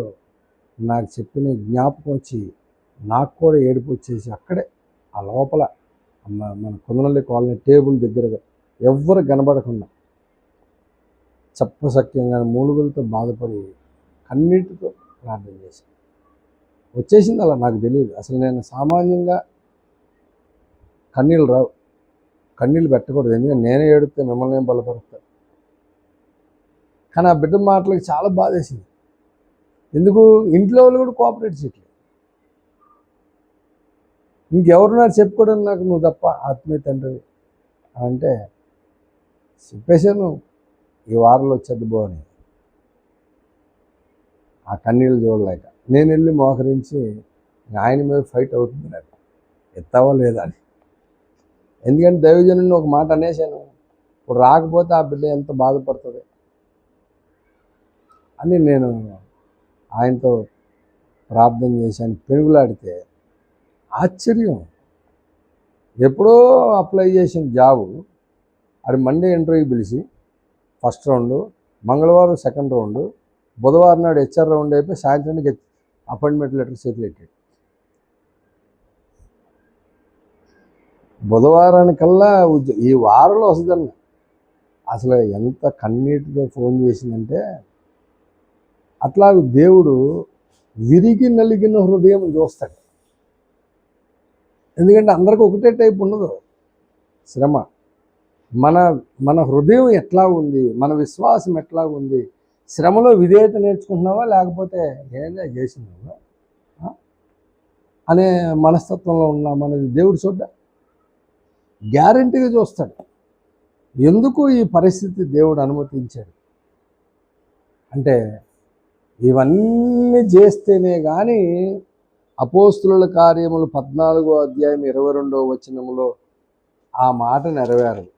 నాకు చెప్పిన జ్ఞాపకం వచ్చి నాకు కూడా ఏడుపు వచ్చేసి అక్కడే ఆ లోపల మన కొందనల్లి కాలనీ టేబుల్ దగ్గరగా ఎవ్వరు కనబడకుండా చప్పసక్యంగా మూలుగులతో బాధపడి కన్నీటితో ప్రార్థన చేశాను. వచ్చేసింది అలా. నాకు తెలియదు అసలు, నేను సామాన్యంగా కన్నీళ్ళు రావు, కన్నీళ్ళు పెట్టకూడదు, ఎందుకంటే నేనే ఏడితే మిమ్మల్ని ఏం బలపరుస్తాను. కానీ ఆ బిడ్డ మాటలకు చాలా బాధేసింది. ఎందుకు? ఇంట్లో వాళ్ళు కూడా కోఆపరేట్ చేయట్లేదు. ఇంకెవరున్నారు చెప్పుకోవడం నాకు, నువ్వు తప్ప ఆత్మీయ తండ్రి అంటే చెప్పేశాను, ఈ వారంలో వచ్చేది బాగుని. ఆ కన్నీళ్ళు చూడలేక నేను వెళ్ళి మోకరించి ఆయన మీద ఫైట్ అవుతుంది నాకు, ఎత్తావా లేదా అని. ఎందుకంటే దైవజనుడిని ఒక మాట అనేసాను, ఇప్పుడు రాకపోతే ఆ బిడ్డ ఎంత బాధపడుతుంది అని నేను ఆయనతో ప్రార్థన చేశాను. పెనుగులాడితే ఆశ్చర్యం, ఎప్పుడో అప్లై చేసిన జాబు అది మండే ఇంటర్వ్యూ పిలిచి ఫస్ట్ రౌండ్, మంగళవారం సెకండ్ రౌండ్, బుధవారం నాడు హెచ్ఆర్ రౌండ్ అయిపోయి సాయంత్రానికి అపాయింట్మెంట్ లెటర్ చేతులు పెట్టాడు. బుధవారానికల్లా ఈ వారంలో వస్తుందన్న. అసలు ఎంత కన్నీటితో ఫోన్ చేసిందంటే, అట్లా దేవుడు విరిగి నలిగిన హృదయం చూస్తాడు. ఎందుకంటే అందరికీ ఒకటే టైప్ ఉండదు శ్రమ. మన హృదయం ఎట్లా ఉంది, మన విశ్వాసం ఎట్లా ఉంది, శ్రమలో విధేయత నేర్చుకుంటున్నావా లేకపోతే ఏదో చేసినావా అనే మనస్తత్వంలో ఉన్నామనేది దేవుడు గ్యారంటీగా చూస్తాడు. ఎందుకు ఈ పరిస్థితి దేవుడు అనుమతించాడు అంటే, ఇవన్నీ చేస్తేనే కానీ అపోస్తుల కార్యములు 14వ అధ్యాయం 22వ వచనంలో ఆ మాట నెరవేరదు.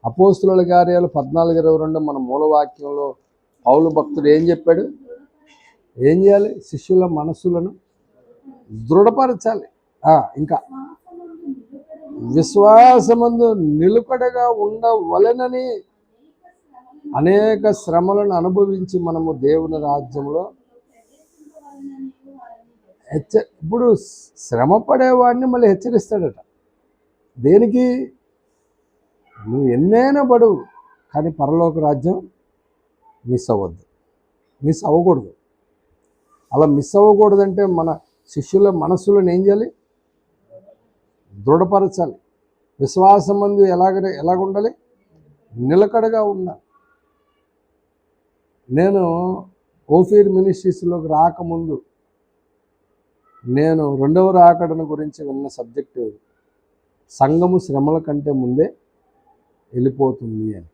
అపోస్తుల కార్యాలు 14:22 మన మూలవాక్యంలో పౌలు భక్తుడు ఏం చెప్పాడు? ఏం చేయాలి? శిష్యుల మనస్సులను దృఢపరచాలి, ఇంకా విశ్వాసమందు నిలుకడగా ఉండవలెనని అనేక శ్రమలను అనుభవించి మనము దేవుని రాజ్యంలో ఇప్పుడు శ్రమ పడేవాడిని మళ్ళీ హెచ్చరిస్తాడట. దేనికి? నువ్వు ఎన్నైనా పడవు, కానీ పరలోక రాజ్యం మిస్ అవ్వద్దు, మిస్ అవ్వకూడదు. అలా మిస్ అవ్వకూడదంటే మన శిష్యుల మనస్సులను ఏం చేయాలి? దృఢపరచాలి. విశ్వాసం మందు ఎలాగుండాలి? నిలకడగా ఉండాలి. నేను ఓఫీర్ మినిస్ట్రీస్లోకి రాకముందు నేను రెండవ రాకడను గురించి విన్న సబ్జెక్టు సంఘము శ్రమల కంటే ముందే వెళ్ళిపోతుంది అని.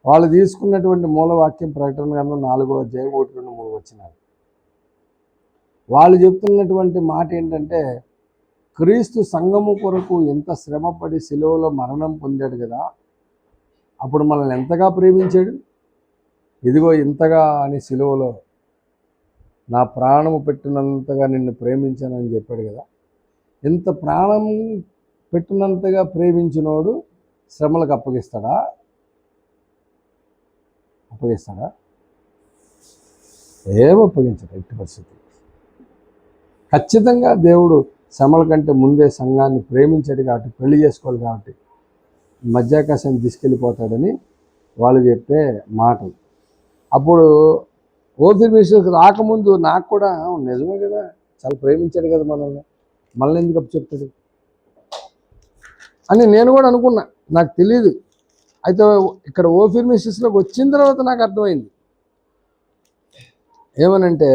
వాళ్ళు తీసుకున్నటువంటి మూలవాక్యం ప్రకటన గ్రంథం 4వ అధ్యాయం 1, 2, 3 వచనాలు. వాళ్ళు చెప్తున్నటువంటి మాట ఏంటంటే, క్రీస్తు సంఘము కొరకు ఎంత శ్రమపడి శిలువలో మరణం పొందాడు కదా, అప్పుడు మనల్ని ఎంతగా ప్రేమించాడు. ఇదిగో ఇంతగా అని శిలువలో నా ప్రాణము పెట్టినంతగా నిన్ను ప్రేమించానని చెప్పాడు కదా. ఇంత ప్రాణం పెట్టినంతగా ప్రేమించినోడు శ్రమలకు అప్పగిస్తాడా? ఏం అప్పగించడు. ఎట్టి పరిస్థితి. ఖచ్చితంగా దేవుడు శ్రమల కంటే ముందే సంఘాన్ని ప్రేమించాడు కాబట్టి, పెళ్లి చేసుకోవాలి కాబట్టి మధ్యాకాశాన్ని తీసుకెళ్ళిపోతాడని వాళ్ళు చెప్పే మాటలు. అప్పుడు ఓఫీర్ మినిస్ట్రీకి రాకముందు నాకు కూడా నిజమే కదా, చాలా ప్రేమించాడు కదా మనల్ని ఎందుకు అప్పు చెప్తాడు అని నేను కూడా అనుకున్నా. నాకు తెలియదు. అయితే ఇక్కడ ఓఫీర్ మినిస్ట్రీస్లోకి వచ్చిన తర్వాత నాకు అర్థమైంది. ఏమనంటే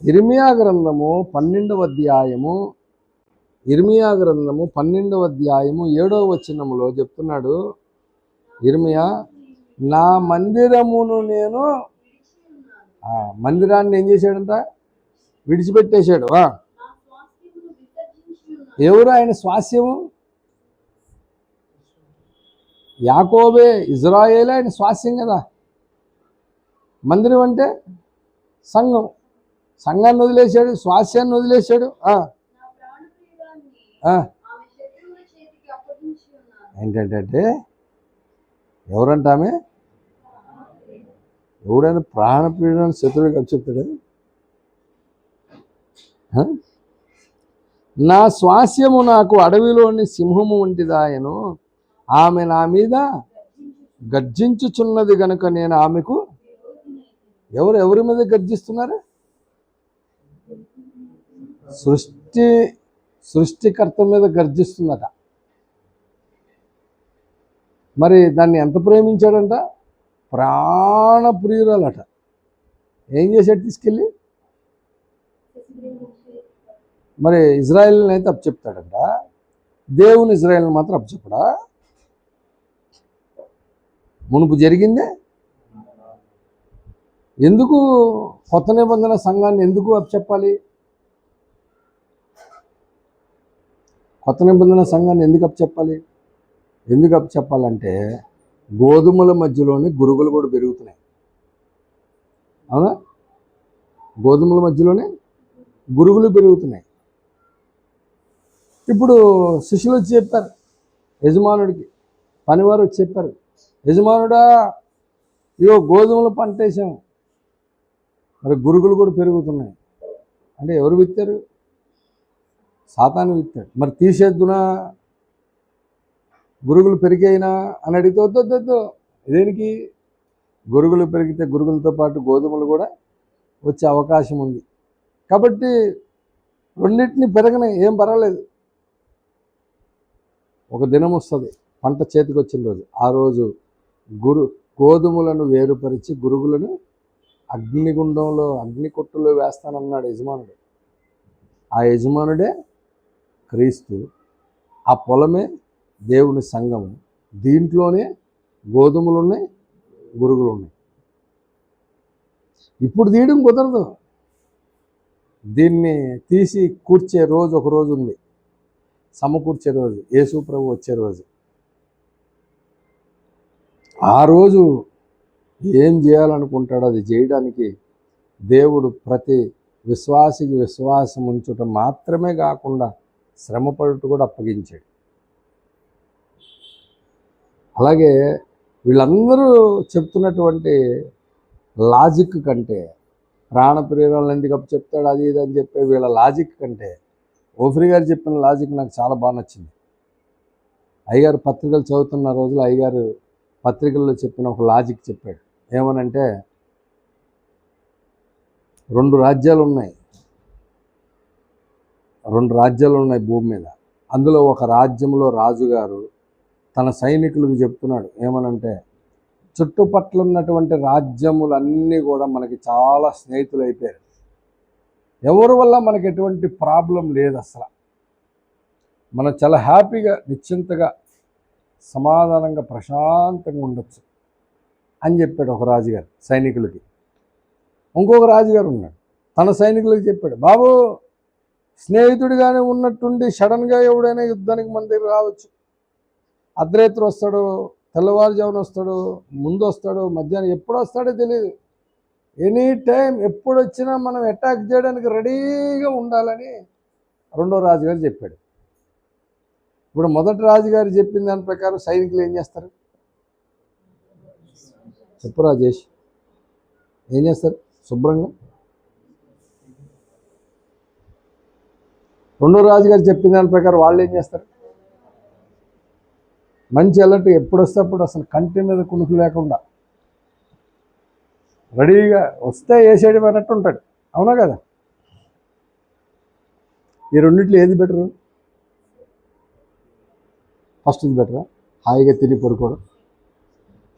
ఇర్మియా గ్రంథము 12వ అధ్యాయము 7వ వచనములో చెప్తున్నాడు ఇర్మియా, నా మందిరమును నేను మందిరాన్ని ఏం చేశాడంట? విడిచిపెట్టేశాడు. ఎవరు ఆయన స్వాస్యము? యాకోబే, ఇజ్రాయేలే ఆయన స్వాస్యం కదా. మందిరం అంటే సంఘం. సంఘాన్ని వదిలేశాడు, స్వాస్యాన్ని వదిలేశాడు. ఏంటంటే ఎవరంట ఆమె? ఎవడైనా ప్రాణప్రియుడని శత్రువుడికి అప్పచెప్తాడు? నా స్వాస్యము నాకు అడవిలోని సింహము వంటిదాయను, ఆమె నా మీద గర్జించుచున్నది గనుక నేను ఆమెకు. ఎవరి మీద గర్జిస్తున్నారు? సృష్టికర్త మీద గర్జిస్తుందట. మరి దాన్ని ఎంత ప్రేమించాడంట? ప్రాణప్రియురాలట. ఏం చేశాడు? తీసుకెళ్ళి మరి ఇజ్రాయేల్ని అయితే అప్పచెప్తాడంట, దేవుని ఇజ్రాయేల్ని మాత్రం అప్పచెప్పడా? మునుపు జరిగిందే. ఎందుకు కొత్త నిబంధన సంఘాన్ని ఎందుకు అప్పచెప్పాలి? కొత్త నిబంధన సంఘాన్ని ఎందుకు అప్పచెప్పాలి? ఎందుకు అప్పచెప్పాలంటే గోధుమల మధ్యలోనే గురుగులు కూడా పెరుగుతున్నాయి. అవునా? గోధుమల మధ్యలోనే గురుగులు పెరుగుతున్నాయి. ఇప్పుడు శిష్యులు వచ్చి చెప్పారు యజమానుడికి, పనివారు వచ్చి చెప్పారు, యజమానుడా ఇగో గోధుమల పంట వేసాము, మరి గురుగులు కూడా పెరుగుతున్నాయి. అంటే ఎవరు విత్తారు? సాతాను విత్తాడు. మరి తీసేద్దునా, గురుగులు పెరిగాయినా అని అడిగితే వద్దు. దేనికి? గురుగులు పెరిగితే గురుగులతో పాటు గోధుమలు కూడా వచ్చే అవకాశం ఉంది కాబట్టి రెండింటిని పెరగనే, ఏం పర్వాలేదు. ఒక దినం వస్తుంది పంట చేతికి వచ్చిన రోజు, ఆ రోజు గోధుమలను వేరుపరిచి గురుగులను అగ్నిగుండంలో అగ్నికొట్టులో వేస్తానన్నాడు యజమానుడు. ఆ యజమానుడే క్రీస్తు. ఆ పొలమే దేవుని సంఘము. దీంట్లోనే గోధుమలు ఉన్నాయి, గురుగులు ఉన్నాయి. ఇప్పుడు తీయడం కుదరదు. దీన్ని తీసి కూర్చే రోజు ఒక రోజు ఉంది, సమకూర్చే రోజు, యేసు ప్రభు వచ్చే రోజు. ఆ రోజు ఏం చేయాలనుకుంటాడో అది చేయడానికి దేవుడు ప్రతి విశ్వాసికి విశ్వాసం ఉంచుట మాత్రమే కాకుండా శ్రమపడుట కూడా అప్పగించాడు. అలాగే వీళ్ళందరూ చెప్తున్నటువంటి లాజిక్ కంటే, ప్రాణప్రియురాలను ఎందుకు అప్పు చెప్తాడు అది ఇది అని చెప్పే వీళ్ళ లాజిక్ కంటే ఓఫ్రి గారు చెప్పిన లాజిక్ నాకు చాలా బాగా నచ్చింది. అయ్యగారు పత్రికలు చదువుతున్న రోజులు అయ్యగారు పత్రికల్లో చెప్పిన ఒక లాజిక్ చెప్పాడు. ఏమనంటే, 2 రాజ్యాలు ఉన్నాయి భూమి మీద. అందులో ఒక రాజ్యంలో రాజుగారు తన సైనికులకు చెప్తున్నాడు. ఏమనంటే, చుట్టుపక్కల ఉన్నటువంటి రాజ్యములన్నీ కూడా మనకి చాలా స్నేహితులు అయిపోయారు. ఎవరి వల్ల మనకి ఎటువంటి ప్రాబ్లం లేదు. అసలు మనం చాలా హ్యాపీగా, నిశ్చింతగా, సమాధానంగా, ప్రశాంతంగా ఉండొచ్చు అని చెప్పాడు ఒక రాజుగారు సైనికులకి. ఇంకొక రాజుగారు ఉన్నాడు, తన సైనికులకు చెప్పాడు, బాబు స్నేహితుడిగానే ఉన్నట్టుండి సడన్గా ఎవడైనా యుద్ధానికి మన దగ్గర రావచ్చు. అర్ధరాత్రి వస్తాడు, తెల్లవారుజామున వస్తాడు, ముందు వస్తాడు, మధ్యాహ్నం ఎప్పుడు వస్తాడో తెలియదు. ఎనీ టైం ఎప్పుడు వచ్చినా మనం అటాక్ చేయడానికి రెడీగా ఉండాలని రెండో రాజుగారు చెప్పాడు. ఇప్పుడు మొదటి రాజుగారు చెప్పిన దాని ప్రకారం సైనికులు ఏం చేస్తారు? చెప్పు రాజేష్, ఏం చేస్తారు? శుభ్రంగా. రెండో రాజుగారు చెప్పిన దాని ప్రకారం వాళ్ళు ఏం చేస్తారు? మంచి అలర్ట్ ఎప్పుడు వస్తే అప్పుడు, అసలు కంటి మీద కునుకు లేకుండా రెడీగా వస్తే వేసేయడం అన్నట్టు ఉంటాడు. అవునా కదా? ఈ రెండిట్లో ఏది బెటరు? ఫస్ట్ ఇది బెటరా? హాయిగా తిని పడుకోవడం.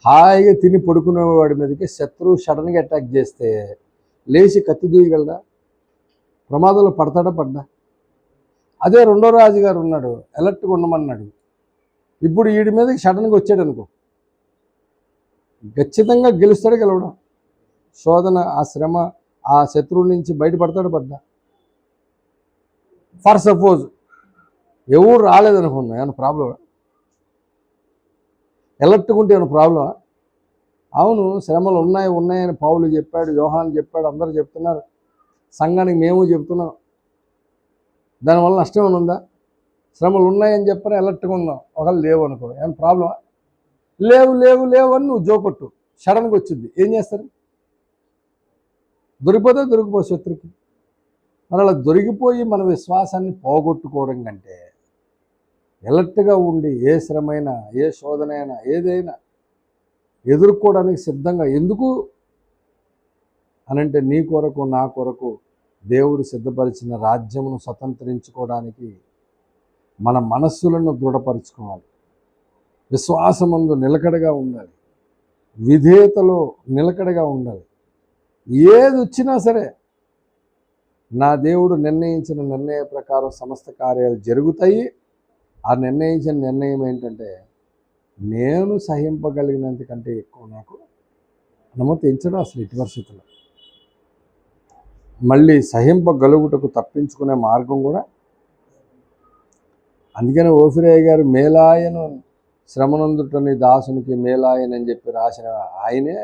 హాయిగా తిని పడుకునేవాడి మీదకి శత్రువు సడన్గా అటాక్ చేస్తే లేచి కత్తి దూయగలడా? ప్రమాదంలో పడతాడా? పడ్డా? అదే రెండో రాజుగారు ఉన్నాడు, అలర్ట్గా ఉండమన్నాడు. ఇప్పుడు వీడి మీదకి సడన్గా వచ్చాడు అనుకో, ఖచ్చితంగా గెలుస్తాడు, గెలవడం. శోధన, ఆ శ్రమ, ఆ శత్రువు నుంచి బయటపడతాడు, పడ్డా? ఫర్ సపోజ్ ఎవరు రాలేదనుకున్నా, ఏమైనా ప్రాబ్లమా? అలర్ట్గా ఉంటే ఏమైనా ప్రాబ్లమా? అవును, శ్రమలు ఉన్నాయని పౌలు చెప్పాడు, యోహాను చెప్పాడు, అందరూ చెప్తున్నారు, సంఘానికి మేము చెప్తున్నాం. దానివల్ల నష్టం ఏమైనా ఉందా? శ్రమలు ఉన్నాయని చెప్పని అలర్ట్గా ఉందాం, ఒకవేళ లేవు అనుకో, ఏమైనా ప్రాబ్లమా? లేవు అని నువ్వు జోకొట్టు, సడన్గా వచ్చింది, ఏం చేస్తారు? దొరికిపో శత్రుకి. మరి అలా దొరికిపోయి మన విశ్వాసాన్ని పోగొట్టుకోవడం కంటే అలర్ట్గా ఉండి ఏ శ్రమైనా, ఏ శోధనైనా, ఏదైనా ఎదుర్కోవడానికి సిద్ధంగా. ఎందుకు అనంటే, నీ కొరకు, నా కొరకు దేవుడు సిద్ధపరిచిన రాజ్యమును స్వతంత్రించుకోవడానికి మన మనస్సులను దృఢపరచుకోవాలి. విశ్వాసమందు నిలకడగా ఉండాలి, విధేయతలో నిలకడగా ఉండాలి. ఏది వచ్చినా సరే నా దేవుడు నిర్ణయించిన నిర్ణయ ప్రకారం సమస్త కార్యాలు జరుగుతాయి. ఆ నిర్ణయించిన నిర్ణయం ఏంటంటే, నేను సహింపగలిగినంత కంటే ఎక్కువ నాకు అనుమతించడం. అసలు ఎట్టి పరిస్థితుల్లో మళ్ళీ సహింపగలుగుటకు తప్పించుకునే మార్గం కూడా. అందుకని ఓఫిరయ్య గారు మేలాయను శ్రమనందుటని దాసునికి మేలాయన్ అని చెప్పి రాసిన ఆయనే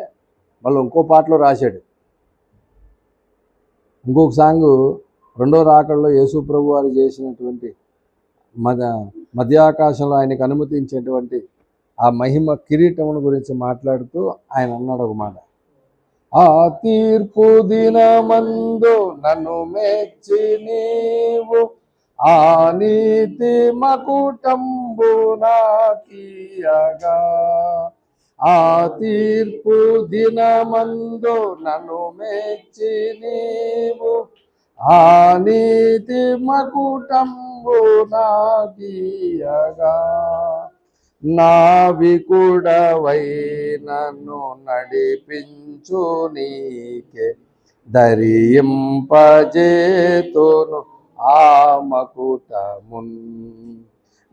మళ్ళీ ఇంకో పాటలో రాశాడు. ఇంకొక సాంగు, రెండో రాకడలో యేసు ప్రభు వారు చేసినటువంటి మధ్యాకాశంలో ఆయనకు అనుమతించేటువంటి ఆ మహిమ కిరీటమును గురించి మాట్లాడుతూ ఆయన అన్నాడు ఒక మాట, ఆ తీర్పు దినమందు నన్ను మెచ్చి నీవు ఆ నీతి మకుటంబు నాకియగా, ఆ తీర్పు దినమందు నన్ను మెచ్చి నీవు ఆ నీతి మకుటంబు నాకియగా, నావికుడవై నన్ను నడిపించు నీకే ధరింపజేతును ఆ మకుటమున్,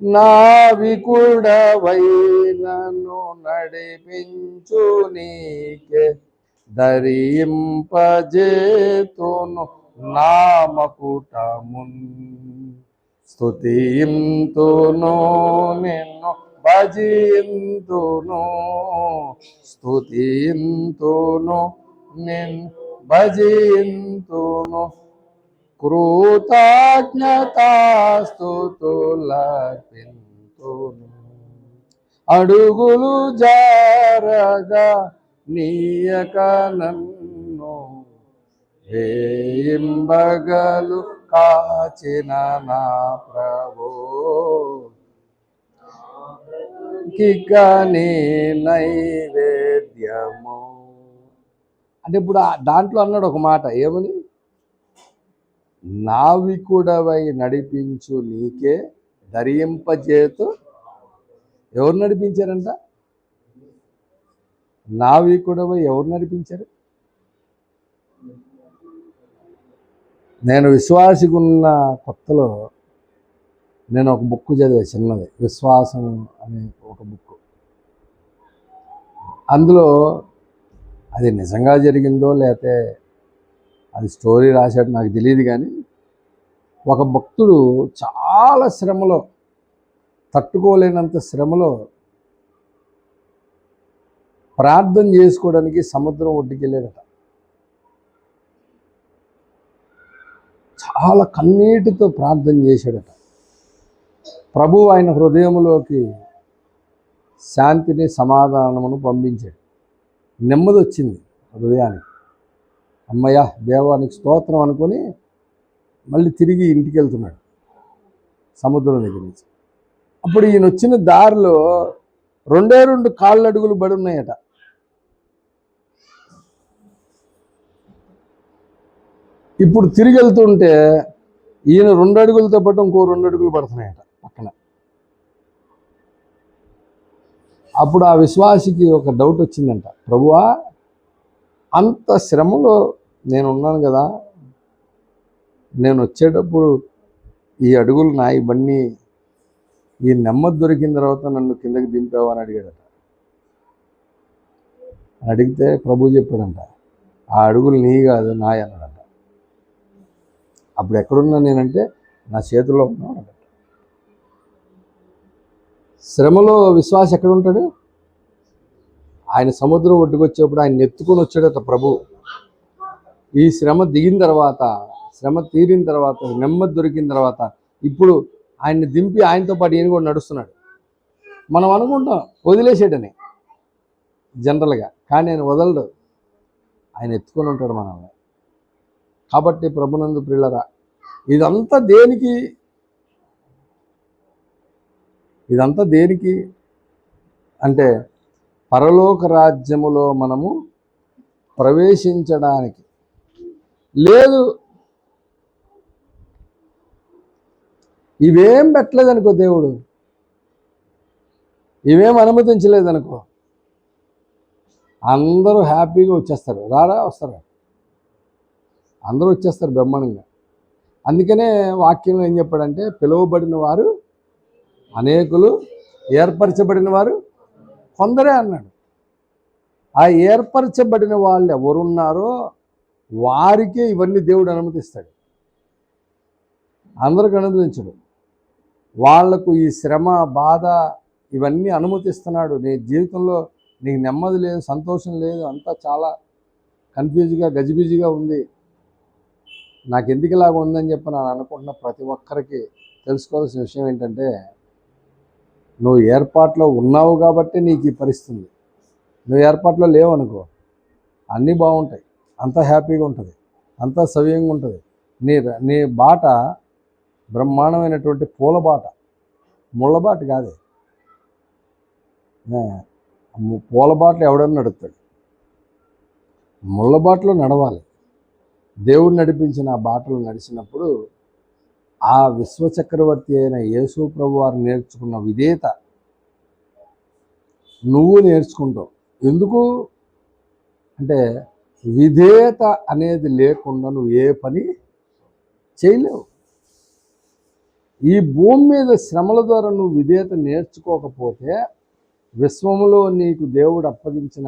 నావికుడవై నన్ను నడిపించు నీకే ధరింపజేతును నా మకుటమున్, స్తుతింతును నిన్ను భజింతును, స్తుతింతును నిన్ను భజింతును, కృతజ్ఞతాస్తుతులర్పింతును. అడుగులు జారగా నీయక నన్ను వేయింబగలు కాచిన నా ప్రభు కికని నైవేద్యము. అంటే ఇప్పుడు దాంట్లో అన్నాడు ఒక మాట, ఏమని? నావికుడవై నడిపించు నీకే ధరింపజేతు. ఎవరు నడిపించారంట? నావికుడవై ఎవరు నడిపించారు? నేను విశ్వాసికున్న కొత్తలో నేను ఒక బుక్ చదివా, చిన్నది, విశ్వాసం అనే ఒక బుక్. అందులో అది నిజంగా జరిగిందో లేకపోతే అది స్టోరీ రాశాడు నాకు తెలియదు, కానీ ఒక భక్తుడు చాలా శ్రమలో, తట్టుకోలేనంత శ్రమలో ప్రార్థన చేసుకోవడానికి సముద్రం ఒడ్డుకి వెళ్ళాడట. చాలా కన్నీటితో ప్రార్థన చేశాడట. ప్రభువు ఆయన హృదయంలోకి శాంతిని, సమాధానమును పంపించాడు. నెమ్మది వచ్చింది హృదయానికి. అమ్మయ్య, దేవానికి స్తోత్రం అనుకొని మళ్ళీ తిరిగి ఇంటికి వెళ్తున్నాడు సముద్రం దగ్గర నుంచి. అప్పుడు ఈయన వచ్చిన దారిలో 2 కాళ్ళ అడుగులు బడి ఉన్నాయట. ఇప్పుడు తిరిగి వెళ్తుంటే ఈయన 2 అడుగులతో పాటు ఇంకో 2 అడుగులు పడుతున్నాయట పక్కన. అప్పుడు ఆ విశ్వాసికి ఒక డౌట్ వచ్చిందంట, ప్రభువా, అంత శ్రమలో నేనున్నాను కదా, నేను వచ్చేటప్పుడు ఈ అడుగులు నా ఇవన్నీ, ఈ నెమ్మది దొరికిన తర్వాత నన్ను కిందకి దింపావు అని అడిగాడట. అడిగితే ప్రభు చెప్పాడంట, ఆ అడుగులు నీ కాదు, నాయ అన్నాడంట. అప్పుడు ఎక్కడున్నా నేనంటే నా చేతిలో ఉన్నాడు. శ్రమలో విశ్వాసం ఎక్కడ ఉంటాడు? ఆయన సముద్రం ఒడ్డుకొచ్చేప్పుడు ఆయన ఎత్తుకొని వచ్చాడట ప్రభు. ఈ శ్రమ దిగిన తర్వాత, శ్రమ తీరిన తర్వాత, నెమ్మది దొరికిన తర్వాత ఇప్పుడు ఆయన్ని దింపి ఆయనతో పాటు ఈయన కూడా నడుస్తున్నాడు. మనం అనుకుంటాం వదిలేసాడని జనరల్గా, కానీ ఆయన వదలడు, ఆయన ఎత్తుకొని ఉంటాడు మనల్ని. కాబట్టి ప్రభునందు ప్రియులరా, ఇదంతా దేనికి? ఇదంతా దేనికి అంటే పరలోక రాజ్యములో మనము ప్రవేశించడానికి. లేదు, ఇవేం పెట్టలేదనుకో దేవుడు, ఇవేం అనుమతించలేదనుకో, అందరూ హ్యాపీగా వచ్చేస్తారు. వస్తారు, అందరూ వచ్చేస్తారు బ్రహ్మాండంగా. అందుకనే వాక్యంలో ఏం చెప్పాడంటే, పిలువబడిన వారు అనేకులు, ఏర్పరచబడిన వారు కొందరే అన్నాడు. ఆ ఏర్పరచబడిన వాళ్ళు ఎవరున్నారో వారికే ఇవన్నీ దేవుడు అనుమతిస్తాడు, అందరికి అనుమతించడు. వాళ్లకు ఈ శ్రమ, బాధ ఇవన్నీ అనుమతిస్తున్నాడు. నీ జీవితంలో నీకు నెమ్మది లేదు, సంతోషం లేదు, అంతా చాలా కన్ఫ్యూజ్గా, గజిబిజిగా ఉంది, నాకు ఎందుకు ఇలాగ ఉందని చెప్పి నేను అనుకుంటున్న ప్రతి ఒక్కరికి తెలుసుకోవాల్సిన విషయం ఏంటంటే, నువ్వు ఏర్పాట్లో ఉన్నావు కాబట్టి నీకు ఈ పరిస్థితి. నువ్వు ఏర్పాట్లో లేవు అనుకో, అన్నీ బాగుంటాయి, అంతా హ్యాపీగా ఉంటుంది, అంతా సవ్యంగా ఉంటుంది. నీ బాట బ్రహ్మాండమైనటువంటి పూల బాట, ముళ్ళ బాట కాదు. పూల బాటలు ఎవడన్నా నడుపుతాడు, ముళ్ళ బాటలో నడవాలి. దేవుడు నడిపించిన ఆ బాటలు నడిచినప్పుడు ఆ విశ్వచక్రవర్తి అయిన యేసు ప్రభు వారు నేర్చుకున్న విధేయత నువ్వు నేర్చుకుంటావు. ఎందుకు అంటే విధేయత అనేది లేకుండా నువ్వు ఏ పని చేయలేవు. ఈ భూమి మీద శ్రమల ద్వారా నువ్వు విధేయత నేర్చుకోకపోతే విశ్వములో నీకు దేవుడు అప్పగించిన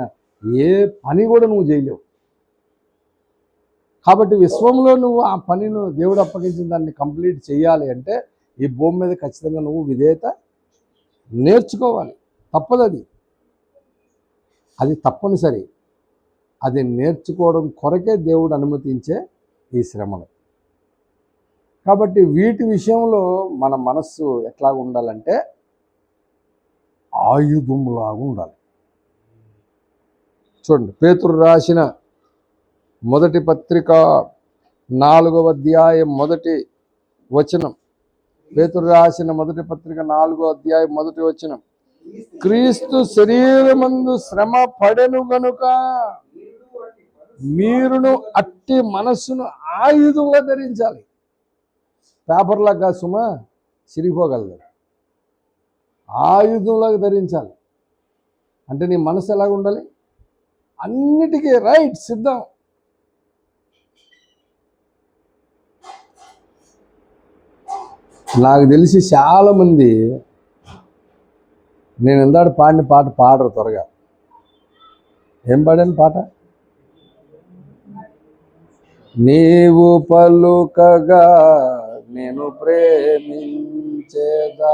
ఏ పని కూడా నువ్వు చేయలేవు. కాబట్టి విశ్వంలో నువ్వు ఆ పనిని దేవుడు అప్పగించిన దాన్ని కంప్లీట్ చేయాలి అంటే ఈ భూమి మీద ఖచ్చితంగా నువ్వు విధేయత నేర్చుకోవాలి. తప్పదు, అది తప్పనిసరి. అది నేర్చుకోవడం కొరకే దేవుడు అనుమతించే ఈ శ్రమలు. కాబట్టి వీటి విషయంలో మన మనస్సు ఎట్లా ఉండాలంటే, ఆయుధంలాగా ఉండాలి. చూడండి, పేతురు రాసిన మొదటి పత్రిక 4వ అధ్యాయం 1వ వచనం. పేతురు రాసిన మొదటి పత్రిక 4వ అధ్యాయం 1వ వచనం. క్రీస్తు శరీరమందు శ్రమ పడెను గనుక మీరును అట్టి మనస్సును ఆయుధంగా ధరించాలి. పేపర్లాగా సుమా చిరిగిపోగలదు. ఆయుధంలాగా ధరించాలి అంటే నీ మనసు ఎలాగ ఉండాలి? అన్నిటికీ రైట్, సిద్ధం. నాకు తెలిసి చాలామంది నేను ఇందాక పాడిన పాట పాడరు త్వరగా. ఏం పాడాను పాట? నీవు పలుకగా నేను ప్రేమించేదా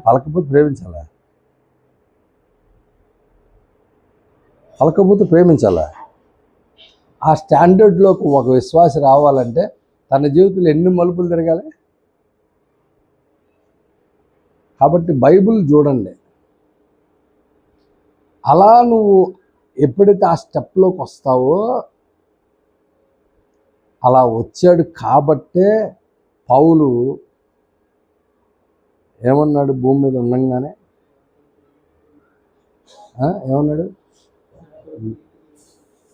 పలకపోతే ప్రేమించాలా? పలకపోతే ప్రేమించాలా? ఆ స్టాండర్డ్లోకి ఒక విశ్వాసి రావాలంటే తన జీవితంలో ఎన్ని మలుపులు తిరగాలి? కాబట్టి బైబిల్ చూడండి. అలా నువ్వు ఎప్పుడైతే ఆ స్టెప్లోకి వస్తావో అలా వచ్చాడు కాబట్టే పౌలు ఏమన్నాడు? భూమి మీద ఉండగానే ఏమన్నాడు?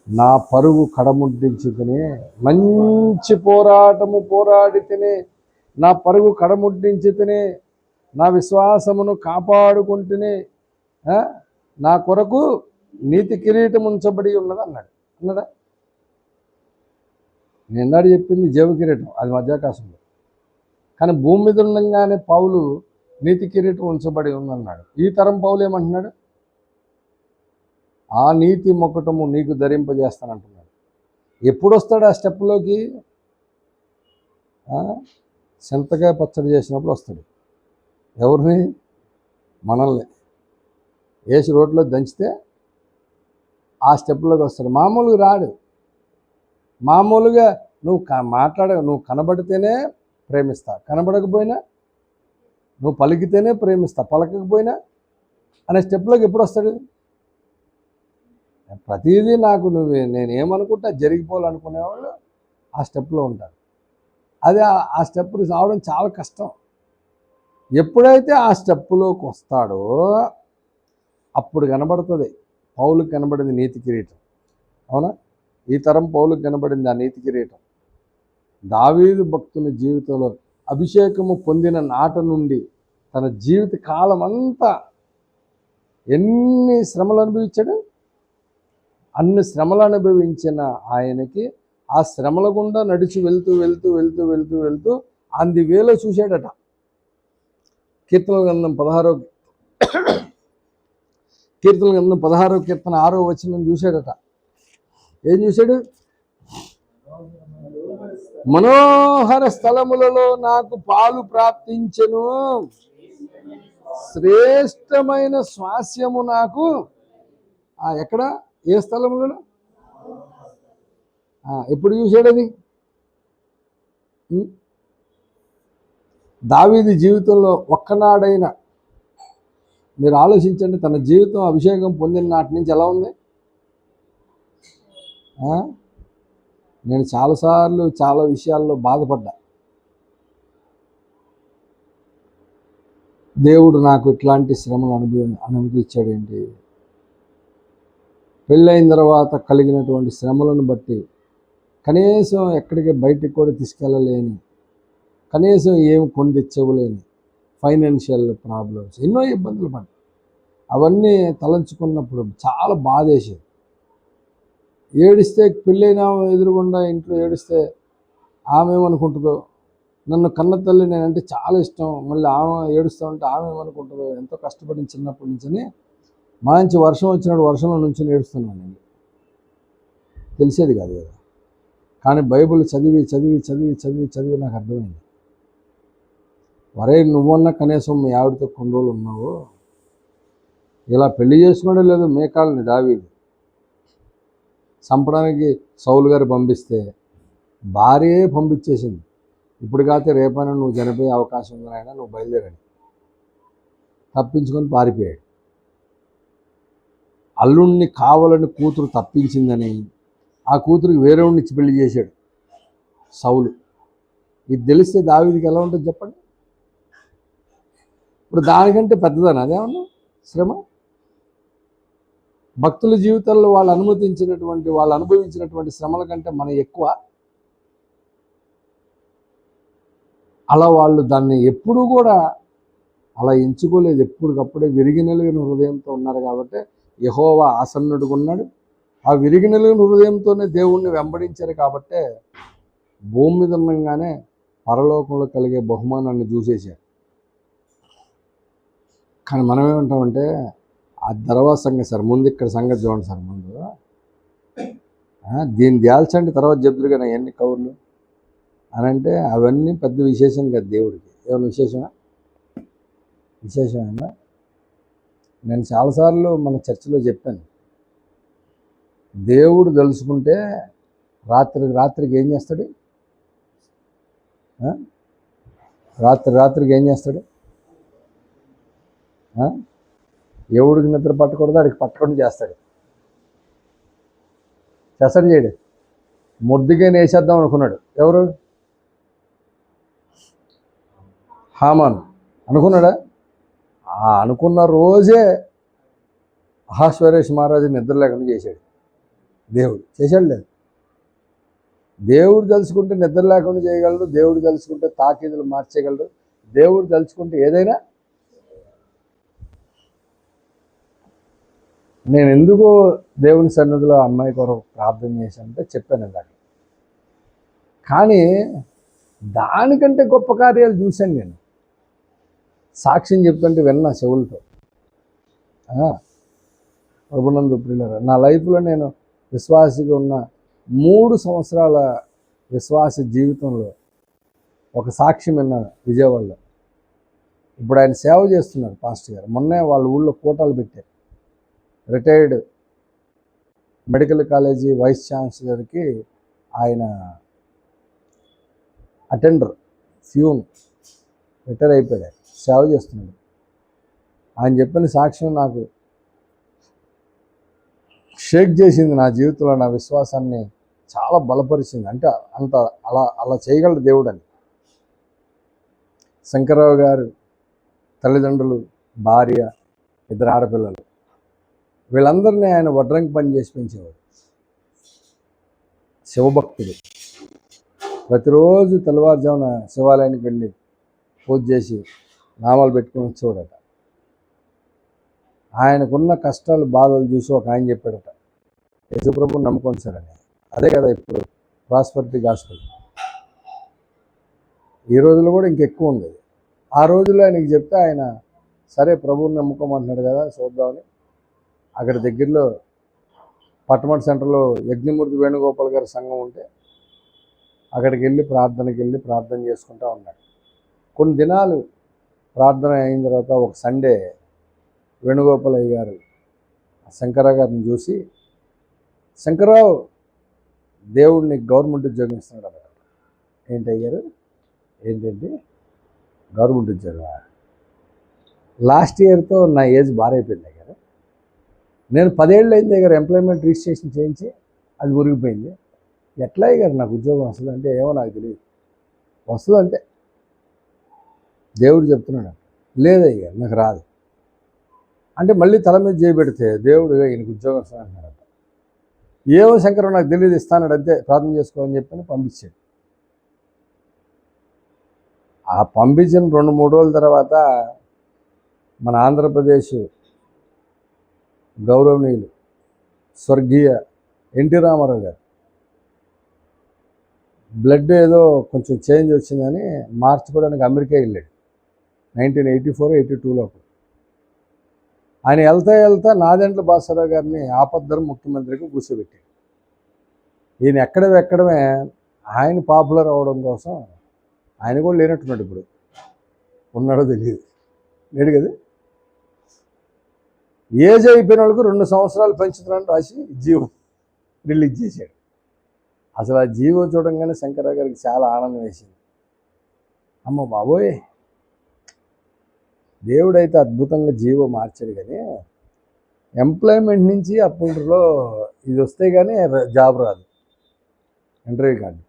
నా పరుగు కడముట్టించి తిని మంచి పోరాటము పోరాడి తిని నా పరుగు కడముట్టించి తిని నా విశ్వాసమును కాపాడుకుంటుని నా కొరకు నీతి కిరీటం ఉంచబడి ఉన్నది అన్నాడా? నేను ఎందాడు చెప్పింది జీవ కిరీటం, అది మధ్యాకాశంలో. కానీ భూమి మీద ఉండగానే పౌలు నీతి కిరీటం ఉంచబడి ఉందన్నాడు. ఈ తరం పౌలు ఏమంటున్నాడు? ఆ నీతి మొక్కటము నీకు ధరింపజేస్తానంటున్నాడు. ఎప్పుడు వస్తాడు ఆ స్టెప్లోకి? చింతకాయ పచ్చడి చేసినప్పుడు వస్తాడు. ఎవరిని? మనల్ని వేసి రోడ్లో దంచితే ఆ స్టెప్లోకి వస్తాడు. మామూలుగా రాడు. మామూలుగా నువ్వు నువ్వు కనబడితేనే ప్రేమిస్తా, కనబడకపోయినా నువ్వు పలికితేనే ప్రేమిస్తా, పలకకపోయినా అనే స్టెప్లోకి ఎప్పుడు వస్తాడు? ప్రతిదీ నాకు నేనేమనుకుంటా జరిగిపోవాలనుకునేవాళ్ళు ఆ స్టెప్లో ఉంటారు. అది ఆ స్టెప్ రావడం చాలా కష్టం. ఎప్పుడైతే ఆ స్టెప్లోకి వస్తాడో అప్పుడు కనబడుతుంది. పౌలుకి కనబడింది నీతి కిరీటం. అవునా? ఈ తరం పౌలుకి కనబడింది ఆ నీతి కిరీటం. దావీదు భక్తుని జీవితంలో అభిషేకము పొందిన నాట నుండి తన జీవిత కాలం అంతా ఎన్ని శ్రమలు అనుభవించాడు? అన్ని శ్రమలు అనుభవించిన ఆయనకి ఆ శ్రమల గుండా నడిచి వెళ్తూ వెళ్తూ వెళ్తూ వెళ్తూ వెళ్తూ అంది వేలో చూశాడట. కీర్తన గ్రంథం 16వ కీర్తన 6వ వచనం చూశాడట. ఏం చూశాడు? మనోహర స్థలములలో నాకు పాలు ప్రాప్తించెను, శ్రేష్టమైన స్వాస్యము నాకు. ఎక్కడ? ఏ స్థలములలో? ఎప్పుడు చూశాడు అది? దావీదు జీవితంలో ఒక్కనాడైనా మీరు ఆలోచించండి. తన జీవితం అభిషేకం పొందిన నాటి నుంచి ఎలా ఉంది? నేను చాలాసార్లు చాలా విషయాల్లో బాధపడ్డా. దేవుడు నాకు ఇట్లాంటి శ్రమలు అనుమతించాడేంటి? పెళ్ళైన తర్వాత కలిగినటువంటి శ్రమలను బట్టి కనీసం ఎక్కడికి బయటికి కూడా తీసుకెళ్ళలేని, కనీసం ఏం కొని తెచ్చవలేని ఫైనాన్షియల్ ప్రాబ్లమ్స్, ఎన్నో ఇబ్బందులు పడ్డా. అవన్నీ తలంచుకున్నప్పుడు చాలా బాధేసేది. ఏడిస్తే పెళ్ళైన ఎదురుగుండా ఇంట్లో ఏడిస్తే ఆమె ఏమనుకుంటుందో, నన్ను కన్న తల్లి నేనంటే చాలా ఇష్టం, మళ్ళీ ఆమె ఏడుస్తూ ఉంటే ఆమె ఏమనుకుంటుందో, ఎంతో కష్టపడిన చిన్నప్పటి నుంచి మంచి వర్షం వచ్చినప్పుడు వర్షంలో నుంచి ఏడుస్తున్నాను. నేను తెలిసేది కాదు కదా. కానీ బైబిల్ చదివి చదివి చదివి చదివి చదివి నాకు అర్థమైంది. వరే నువ్వన్నా కనీసం మీ ఆవిడతో కొన్ని రోజులు ఉన్నావు. ఇలా పెళ్లి చేసుకోవడం లేదు. మేకాలని దావీదు చంపడానికి సౌలు గారు పంపిస్తే భార్యే పంపించేసింది, ఇప్పుడు కాకపోతే రేపైనా నువ్వు చనిపోయే అవకాశం ఉందనైనా నువ్వు బయలుదేరని. తప్పించుకొని పారిపోయాడు. అల్లుణ్ణి కావాలని కూతురు తప్పించిందని ఆ కూతురికి వేరేవాడిని ఇచ్చి పెళ్లి చేశాడు సౌలు. ఇది తెలిస్తే దావీదుకి ఎలా ఉంటుంది చెప్పండి? ఇప్పుడు దానికంటే పెద్దదని అదేమన్నా శ్రమ? భక్తుల జీవితాల్లో వాళ్ళు అనుభవించినటువంటి శ్రమల కంటే మన ఎక్కువ. అలా వాళ్ళు దాన్ని ఎప్పుడూ కూడా అలా ఎంచుకోలేదు, ఎప్పటికప్పుడే విరిగి నలిగిన హృదయంతో ఉన్నారు. కాబట్టి యెహోవా ఆసన్నుడుగా ఉన్నాడు. ఆ విరిగి నలిగిన హృదయంతోనే దేవుణ్ణి వెంబడించారు. కాబట్టే భూమి మీద ఉండగానే పరలోకంలో కలిగే బహుమానాన్ని చూసేశారు. కానీ మనం ఏమంటామంటే ఆ తర్వాత సంగతి సార్, ముందు ఇక్కడ సంగతి చూడండి సార్, ముందు దీన్ని దాల్చండి తర్వాత చెప్తురు కానీ అవన్నీ కౌర్లు అని అంటే అవన్నీ పెద్ద విశేషం కదా దేవుడికి. ఏమైనా విశేషమైనా నేను చాలాసార్లు మన చర్చిలో చెప్పాను, దేవుడు తెలుసుకుంటే రాత్రికి ఏం చేస్తాడు? రాత్రికి ఏం చేస్తాడు? ఎవడికి నిద్ర పట్టకూడదు అడికి పట్టకుండా చేస్తాడు చేయడు. ముద్దుగా వేసేద్దాం అనుకున్నాడు. ఎవరు? హామాను అనుకున్నాడా? అనుకున్న రోజే అహశ్వరేష్ మహారాజు నిద్ర లేకుండా చేశాడు. దేవుడు చేశాడు లేదు? దేవుడు తలుచుకుంటే నిద్ర లేకుండా చేయగలడు, దేవుడు తలుచుకుంటే తాకీదులు మార్చేయగలడు, దేవుడు తలుచుకుంటే ఏదైనా. నేను ఎందుకు దేవుని సన్నిధిలో అమ్మాయి కొరకు ప్రార్థన చేశానంటే చెప్పాను ఇందాక. కానీ దానికంటే గొప్ప కార్యాలు చూశాను నేను. సాక్ష్యం చెప్తుంటే విన్నా చెవులతో. ప్రభునందు ప్రియులారా, నా లైఫ్లో నేను విశ్వాసిగా ఉన్న 3 సంవత్సరాల విశ్వాస జీవితంలో ఒక సాక్ష్యం విన్నాను విజయవాడలో. ఇప్పుడు ఆయన సేవ చేస్తున్నారు పాస్టర్ గారు. మొన్నే వాళ్ళ ఊళ్ళో కోటాలు పెట్టారు. రిటైర్డ్ మెడికల్ కాలేజీ వైస్ ఛాన్సలర్కి ఆయన అటెండర్, ఫ్యూన్, రిటైర్ అయిపోయాడు, సేవ చేస్తున్నాడు. ఆయన చెప్పిన సాక్ష్యం నాకు షేక్ చేసింది, నా జీవితంలో నా విశ్వాసాన్ని చాలా బలపరిచింది. అంటే అలా చేయగలడు దేవుడు అని. శంకర్రావు గారు తల్లిదండ్రులు, భార్య, 2 ఆడపిల్లలు, వీళ్ళందరినీ ఆయన వడ్రంగి పని చేసి పెంచేవాడు. శివభక్తుడు. ప్రతిరోజు తెల్లవారుజామున శివాలయానికి వెళ్ళి పూజ చేసి నామాలు పెట్టుకుని వచ్చేవాడట. ఆయనకున్న కష్టాలు బాధలు చూసి ఒక ఆయన చెప్పాడట, యేసుప్రభుని నమ్ముకోండి సార్ అని. అదే కదా ఇప్పుడు ప్రాస్పరిటీ గాస్పెల్. ఈ రోజుల్లో కూడా ఇంకెక్కువ ఉంది. ఆ రోజుల్లో ఆయనకి చెప్తే ఆయన సరే ప్రభువుని నమ్ముకోమంటున్నాడు కదా చూద్దామని అక్కడ దగ్గరలో పట్టమటి సెంటర్లో యజ్ఞమూర్తి వేణుగోపాల్ గారి సంఘం ఉంటే అక్కడికి వెళ్ళి ప్రార్థన చేసుకుంటూ ఉన్నాడు. కొన్ని దినాలు ప్రార్థన అయిన తర్వాత ఒక సండే వేణుగోపాలయ్య గారు శంకరరావు గారిని చూసి, శంకర్రావు దేవుడిని గవర్నమెంట్ ఉద్యోగం ఇస్తున్నాడు అన్నమాట. ఏంటయ్యారు? ఏంటంటే గవర్నమెంట్ ఉద్యోగం. లాస్ట్ ఇయర్తో నా ఏజ్ బారైపోయింది అయ్యారు. నేను 10 ఏళ్ళు అయింది దగ్గర ఎంప్లాయ్మెంట్ రిజిస్ట్రేషన్ చేయించి అది మురిగిపోయింది. ఎట్లా అయ్యారు నాకు ఉద్యోగం వస్తుంది అంటే ఏమో నాకు తెలియదు, వస్తుంది అంతే. దేవుడు చెప్తున్నాడు, లేదయ్యా నాకు రాదు అంటే మళ్ళీ తల మీద చేయబెడితే దేవుడు ఈయనకు ఉద్యోగం వస్తుంది అంటున్నాడట. ఏమో శంకరం నాకు తెలియదు, ఇస్తానాడు అంతే, ప్రార్థన చేసుకోమని చెప్పని పంపించాడు. ఆ పంపించిన 2-3 రోజుల తర్వాత మన ఆంధ్రప్రదేశ్ గౌరవనీయులు స్వర్గీయ ఎన్టీ రామారావు గారు బ్లడ్ ఏదో కొంచెం చేంజ్ వచ్చిందని మార్చుకోవడానికి అమెరికా వెళ్ళాడు 1984-82లో. ఆయన వెళ్తా నాదెండ్ల భాస్కరరావు గారిని ఆపద్ధర్మ ముఖ్యమంత్రికి కూర్చోబెట్టాడు. ఈయన ఎక్కడమే ఆయన పాపులర్ అవ్వడం కోసం. ఆయన కూడా లేనట్టున్నాడు, ఇప్పుడు ఉన్నాడో తెలియదు, లేడు కదా. ఏజ్ అయిపోయిన వాళ్ళకు 2 సంవత్సరాలు పెంచుతున్నాను రాసి జీవం రిలీజ్ చేశాడు. అసలు ఆ జీవో చూడంగానే శంకరరావు గారికి చాలా ఆనందం వేసింది. అమ్మ బాబోయ్, దేవుడైతే అద్భుతంగా జీవో మార్చాడు. కానీ ఎంప్లాయ్మెంట్ నుంచి అప్పట్లో ఇది వస్తే కానీ జాబ్ రాదు, ఇంటర్వ్యూ కార్డు.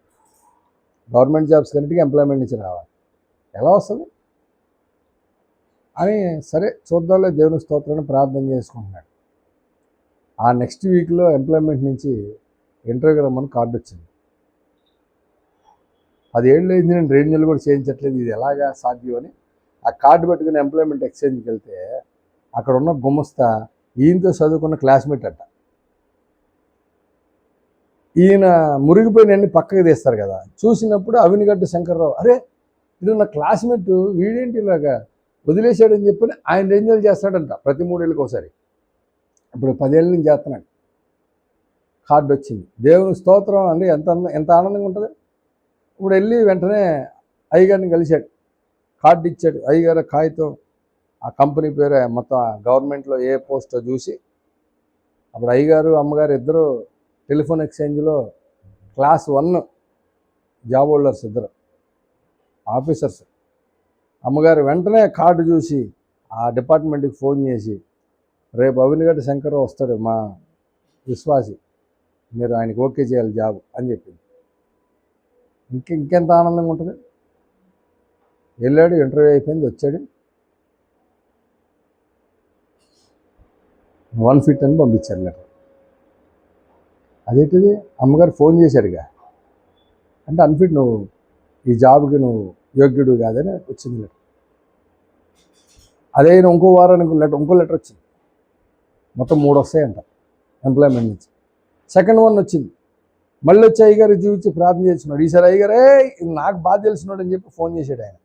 గవర్నమెంట్ జాబ్స్ కరెక్ట్గా ఎంప్లాయ్మెంట్ నుంచి రావాలి, ఎలా వస్తుంది అని. సరే చూద్దాంలే, దేవుని స్తోత్రాన్ని ప్రార్థన చేసుకుంటున్నాడు. ఆ నెక్స్ట్ వీక్లో ఎంప్లాయ్మెంట్ నుంచి ఇంటర్వ్యూకి రమ్మని కార్డు వచ్చింది. 10 ఏళ్ళు అయింది, నేను రెన్యూల్ కూడా చేయించట్లేదు, ఇది ఎలాగా సాధ్యం అని ఆ కార్డు పెట్టుకుని ఎంప్లాయ్మెంట్ ఎక్స్చేంజ్కి వెళ్తే అక్కడ ఉన్న గుమస్తా ఈయనతో చదువుకున్న క్లాస్మేట్ అట్ట. ఈయన మురిగిపోయినన్ని పక్కకి తీస్తారు కదా, చూసినప్పుడు అవినిగడ్డ శంకర్రావు, అరే ఇది నా క్లాస్మేట్, వీడేంటి ఇలాగా వదిలేశాడని చెప్పని ఆయన రెన్యూల్ చేస్తాడంట ప్రతి 3 ఏళ్ళకి ఒకసారి. ఇప్పుడు 10 ఏళ్ళ నుంచి చేస్తున్నాడు. కార్డు వచ్చింది, దేవుని స్తోత్రం అండి. ఎంత ఆనందంగా ఉంటుంది. ఇప్పుడు వెళ్ళి వెంటనే అయ్యగారిని కలిశాడు, కార్డు ఇచ్చాడు. అయ్యగారు కాగితం, ఆ కంపెనీ పేరు, మొత్తం గవర్నమెంట్లో ఏ పోస్టో చూసి, అప్పుడు అయ్యగారు అమ్మగారు ఇద్దరు టెలిఫోన్ ఎక్స్చేంజ్లో క్లాస్ 1 జాబ్ హోల్డర్స్, ఇద్దరు ఆఫీసర్స్. అమ్మగారు వెంటనే కార్డు చూసి ఆ డిపార్ట్మెంట్కి ఫోన్ చేసి, రేపు అవినిగడ్డ శంకర్రావు వస్తాడు, మా విశ్వాసి, మీరు ఆయనకి ఓకే చేయాలి జాబ్ అని చెప్పింది. ఇంకెంత ఆనందంగా ఉంటుంది. వెళ్ళాడు, ఇంటర్వ్యూ అయిపోయింది, వచ్చాడు, 1 ఫీట్ అని పంపించారు లెటర్. అదేంటిది, అమ్మగారు ఫోన్ చేశారుగా అంటే అన్ఫిట్, నువ్వు ఈ జాబ్కి నువ్వు యోగ్యుడు కాదని వచ్చింది లెటర్. అదే ఇంకో వారానికి ఇంకో లెటర్ వచ్చింది. మొత్తం 3 వస్తాయంట ఎంప్లాయ్మెంట్ నుంచి. సెకండ్ 1 వచ్చింది. మళ్ళీ వచ్చి అయ్యగారు జీవించి ప్రార్థన చేస్తున్నాడు. ఈసారి అయ్యగారే నాకు బాగా తెలిసినాడు అని చెప్పి ఫోన్ చేశాడు ఆయన.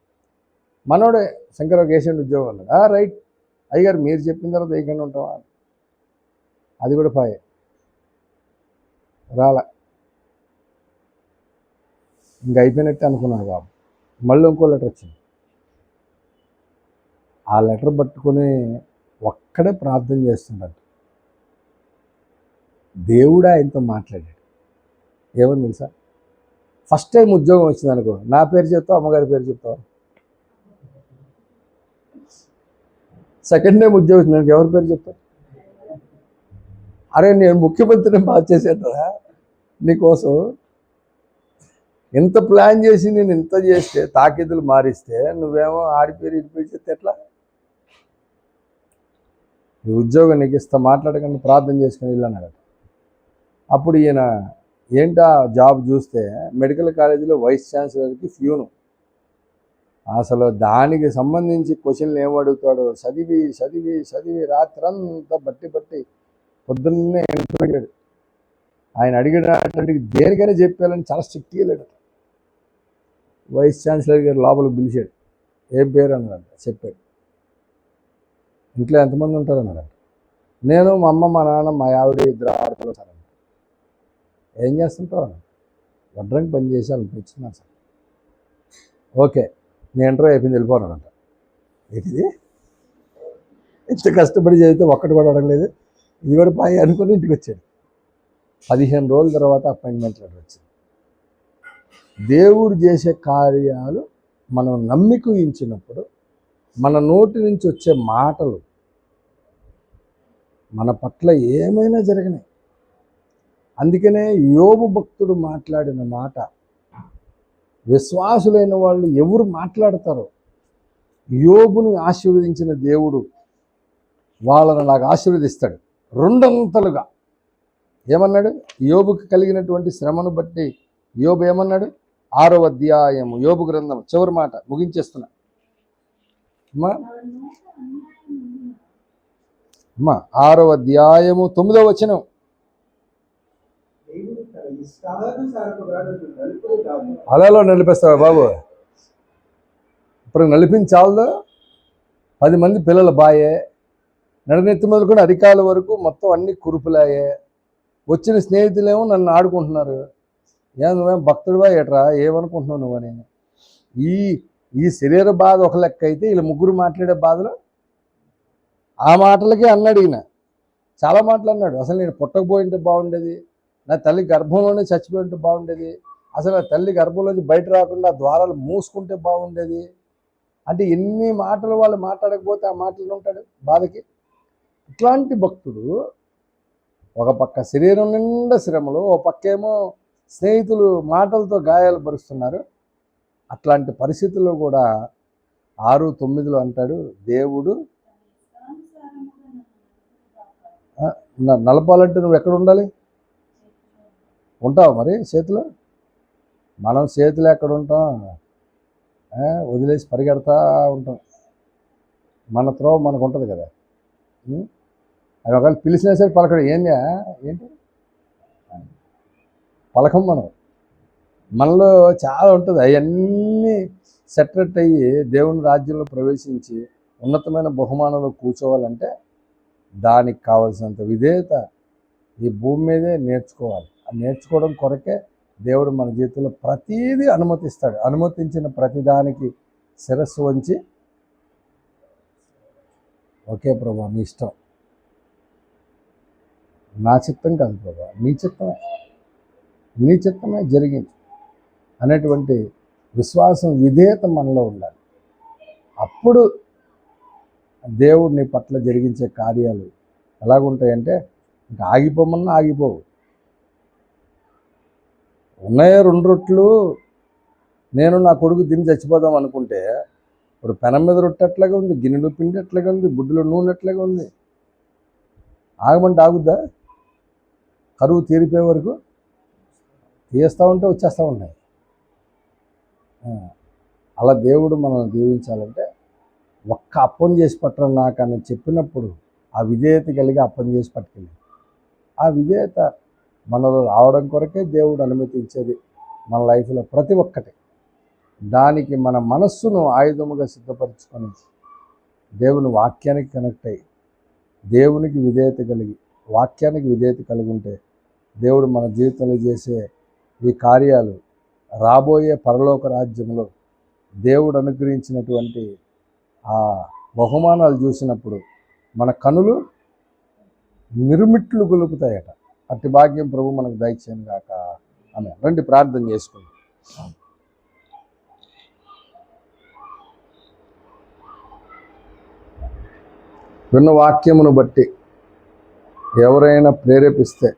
మనోడే శంకరరావు వేసాడు ఉద్యోగం అన్నాడు. రైట్ అయ్యగారు, మీరు చెప్పిన తర్వాత వేయకుండా ఉంటావా, అది కూడా పాయే, రాలా. ఇంక అయిపోయినట్టే అనుకున్నాడు బాబు. మళ్ళీ ఇంకో లెటర్ వచ్చింది. ఆ లెటర్ పట్టుకొని ఒక్కడే ప్రార్థన చేస్తున్నాడు. దేవుడు ఆయనతో మాట్లాడాడు. ఏమని తెలుసా, ఫస్ట్ టైం ఉద్యోగం వచ్చింది అనుకో, నా పేరు చెప్తావు, అమ్మగారి పేరు చెప్తావు. సెకండ్ టైం ఉద్యోగం వచ్చింది అనుకో, ఎవరి పేరు చెప్తావు. అరే నేను ముఖ్యమంత్రిని బాగా చేసేటరా నీకోసం, ఎంత ప్లాన్ చేసి నేను ఇంత చేస్తే, తాకీదులు మారిస్తే నువ్వేమో ఆడిపేరు ఇడిపేరు చెప్తే ఎట్లా. ఈ ఉద్యోగం నీకు ఇస్తా, మాట్లాడకుండా ప్రార్థన చేసుకుని వెళ్ళన్నాడు. అప్పుడు ఈయన ఏంటా జాబ్ చూస్తే మెడికల్ కాలేజీలో వైస్ ఛాన్సలర్కి ఫ్యూను. అసలు దానికి సంబంధించి క్వశ్చన్లు ఏం అడుగుతాడో చదివి చదివి చదివి రాత్రంతా బట్టి పొద్దున్నే ఎంటర్వ్యూడు. ఆయన అడిగినటువంటి దేనికైనా చెప్పాలని చాలా స్ట్రిక్ట్గా వెళ్ళాడు. వైస్ ఛాన్సలర్ గారు లోపలికి పిలిచాడు. ఏం పేరు అన్నాడంట, చెప్పాడు. ఇంట్లో ఎంతమంది ఉంటారు అన్నాడంట. నేను, మా అమ్మ, మా నాన్న, మా ఆవిడ, 2 ఆడపిల్లలు సార్. ఏం చేస్తుంటావు, వడ్రంగి పని చేసి అనిపించున్నాను సార్. ఓకే, నేను ఇంటర్వ్యూ అయిపోయింది, వెళ్ళిపోన్నాడంట. ఏంటిది, ఎంత కష్టపడి చదివితే ఒక్కటి కూడా అడగలేదు, ఇది కూడా పాయి అనుకుని ఇంటికి వచ్చాడు. 15 రోజుల తర్వాత అపాయింట్మెంట్ లెటర్ వచ్చింది. దేవుడు చేసే కార్యాలు మనం నమ్మికించినప్పుడు మన నోటి నుంచి వచ్చే మాటలు మన పట్ల ఏమైనా జరిగినాయి. అందుకనే యోబు భక్తుడు మాట్లాడిన మాట, విశ్వాసులైన వాళ్ళు ఎవరు మాట్లాడతారో, యోబుని ఆశీర్వదించిన దేవుడు వాళ్ళని నాకు ఆశీర్వదిస్తాడు 2 అంతలుగా. ఏమన్నాడు, యోబుకి కలిగినటువంటి శ్రమను బట్టి యోబు ఏమన్నాడు, 6వ అధ్యాయము యోబు గ్రంథం చివరి మాట ముగించేస్తున్నా. అమ్మా 6వ అధ్యాయము 9వ వచనం, అలలో నలిపేస్తావా బాబు, ఇప్పుడు నలిపించాలదో. 10 మంది పిల్లల బాయే, నడినెత్తి మొదలుకొని అరికాల వరకు మొత్తం అన్ని కురుపులాయే. వచ్చిన స్నేహితులేమో నన్ను ఆడుకుంటున్నారు, నువ్వేం భక్తుడివా ఏట్రా, ఏమనుకుంటున్నావు నువ్వని. ఈ శరీర బాధ ఒక లెక్క అయితే, వీళ్ళు ముగ్గురు మాట్లాడే బాధలు, ఆ మాటలకే అన్నాడు ఈయన. చాలా మాటలు అన్నాడు. అసలు నేను పుట్టకపోయింటే బాగుండేది, నా తల్లి గర్భంలోనే చచ్చిపోయి ఉంటే బాగుండేది, అసలు నా తల్లి గర్భంలోంచి బయట రాకుండా ద్వారాలు మూసుకుంటే బాగుండేది. అంటే ఎన్ని మాటలు వాళ్ళు మాట్లాడకపోతే ఆ మాటలు ఉంటాడు బాధకి. ఇట్లాంటి భక్తుడు ఒక పక్క శరీరం నిండా శ్రమలు, ఒక పక్కేమో స్నేహితులు మాటలతో గాయాలు పరుస్తున్నారు. అట్లాంటి పరిస్థితుల్లో కూడా 6:9 అంటాడు, దేవుడు నలపాలంటే నువ్వు ఎక్కడ ఉండాలి? ఉంటావు మరి చేతిలో? మనం చేతులు ఎక్కడ ఉంటాం? వదిలేసి పరిగెడతా ఉంటాం. మన త్రోవ మనకు ఉంటుంది కదా. అది ఒకవేళ పిలిచినా సరే పలకడు. ఏంటి పలకం మనం. మనలో చాలా ఉంటుంది. అవన్నీ సెటరేట్ అయ్యి దేవుని రాజ్యంలో ప్రవేశించి ఉన్నతమైన బహుమానంలో కూర్చోవాలంటే దానికి కావాల్సినంత విధేయత ఈ భూమి మీదే నేర్చుకోవాలి. ఆ నేర్చుకోవడం కొరకే దేవుడు మన జీవితంలో ప్రతీదీ అనుమతిస్తాడు. అనుమతించిన ప్రతిదానికి శిరస్సు వంచి, ఓకే ప్రభా నీ ఇష్టం, నా చిత్తం కాదు ప్రభా, నీ చిత్తమే జరిగింది అనేటువంటి విశ్వాసం, విధేయత మనలో ఉండాలి. అప్పుడు దేవుడు నీ పట్ల జరిగించే కార్యాలు ఎలాగుంటాయంటే ఇంకా ఆగిపోమన్నా ఆగిపోవు. ఉన్నాయే 2 రొట్టెలు, నేను నా కొడుకు తిని చచ్చిపోదాం అనుకుంటే ఇప్పుడు పెనం మీద రొట్టె ఎట్లాగా ఉంది, గిన్నెలో పిండి ఎట్లాగా ఉంది, బుడ్డిలో నూనె ఎట్లాగా ఉంది. ఆగమంటే ఆగుద్దా? కరువు తీరిపోయే వరకు తీస్తూ ఉంటే వచ్చేస్తూ ఉన్నాయి. అలా దేవుడు మనల్ని దీవించాలంటే ఒక్క అప్పం చేసి పట్టడం నాకని చెప్పినప్పుడు ఆ విధేయత కలిగి అప్పం చేసి పట్టుకెళ్ళి, ఆ విధేయత మనలో రావడం కొరకే దేవుడు అనుమతించేది మన లైఫ్లో ప్రతి ఒక్కటి. దానికి మన మనస్సును ఆయుధముగా సిద్ధపరచుకొని దేవుని వాక్యానికి కనెక్ట్ అయ్యి దేవునికి విధేయత కలిగి, వాక్యానికి విధేయత కలిగి ఉంటే దేవుడు మన జీవితంలో చేసే ఈ కార్యాలు రాబోయే పరలోక రాజ్యంలో దేవుడు అనుగ్రహించినటువంటి ఆ బహుమానాలు చూసినప్పుడు మన కనులు మిరుమిట్లు గొలుపుతాయట. అట్టి భాగ్యం ప్రభు మనకు దయచేయను గాక. ఆమేన్. రండి ప్రార్థన చేసుకుందాం. విన్న వాక్యమును బట్టి ఎవరైనా ప్రేరేపిస్తే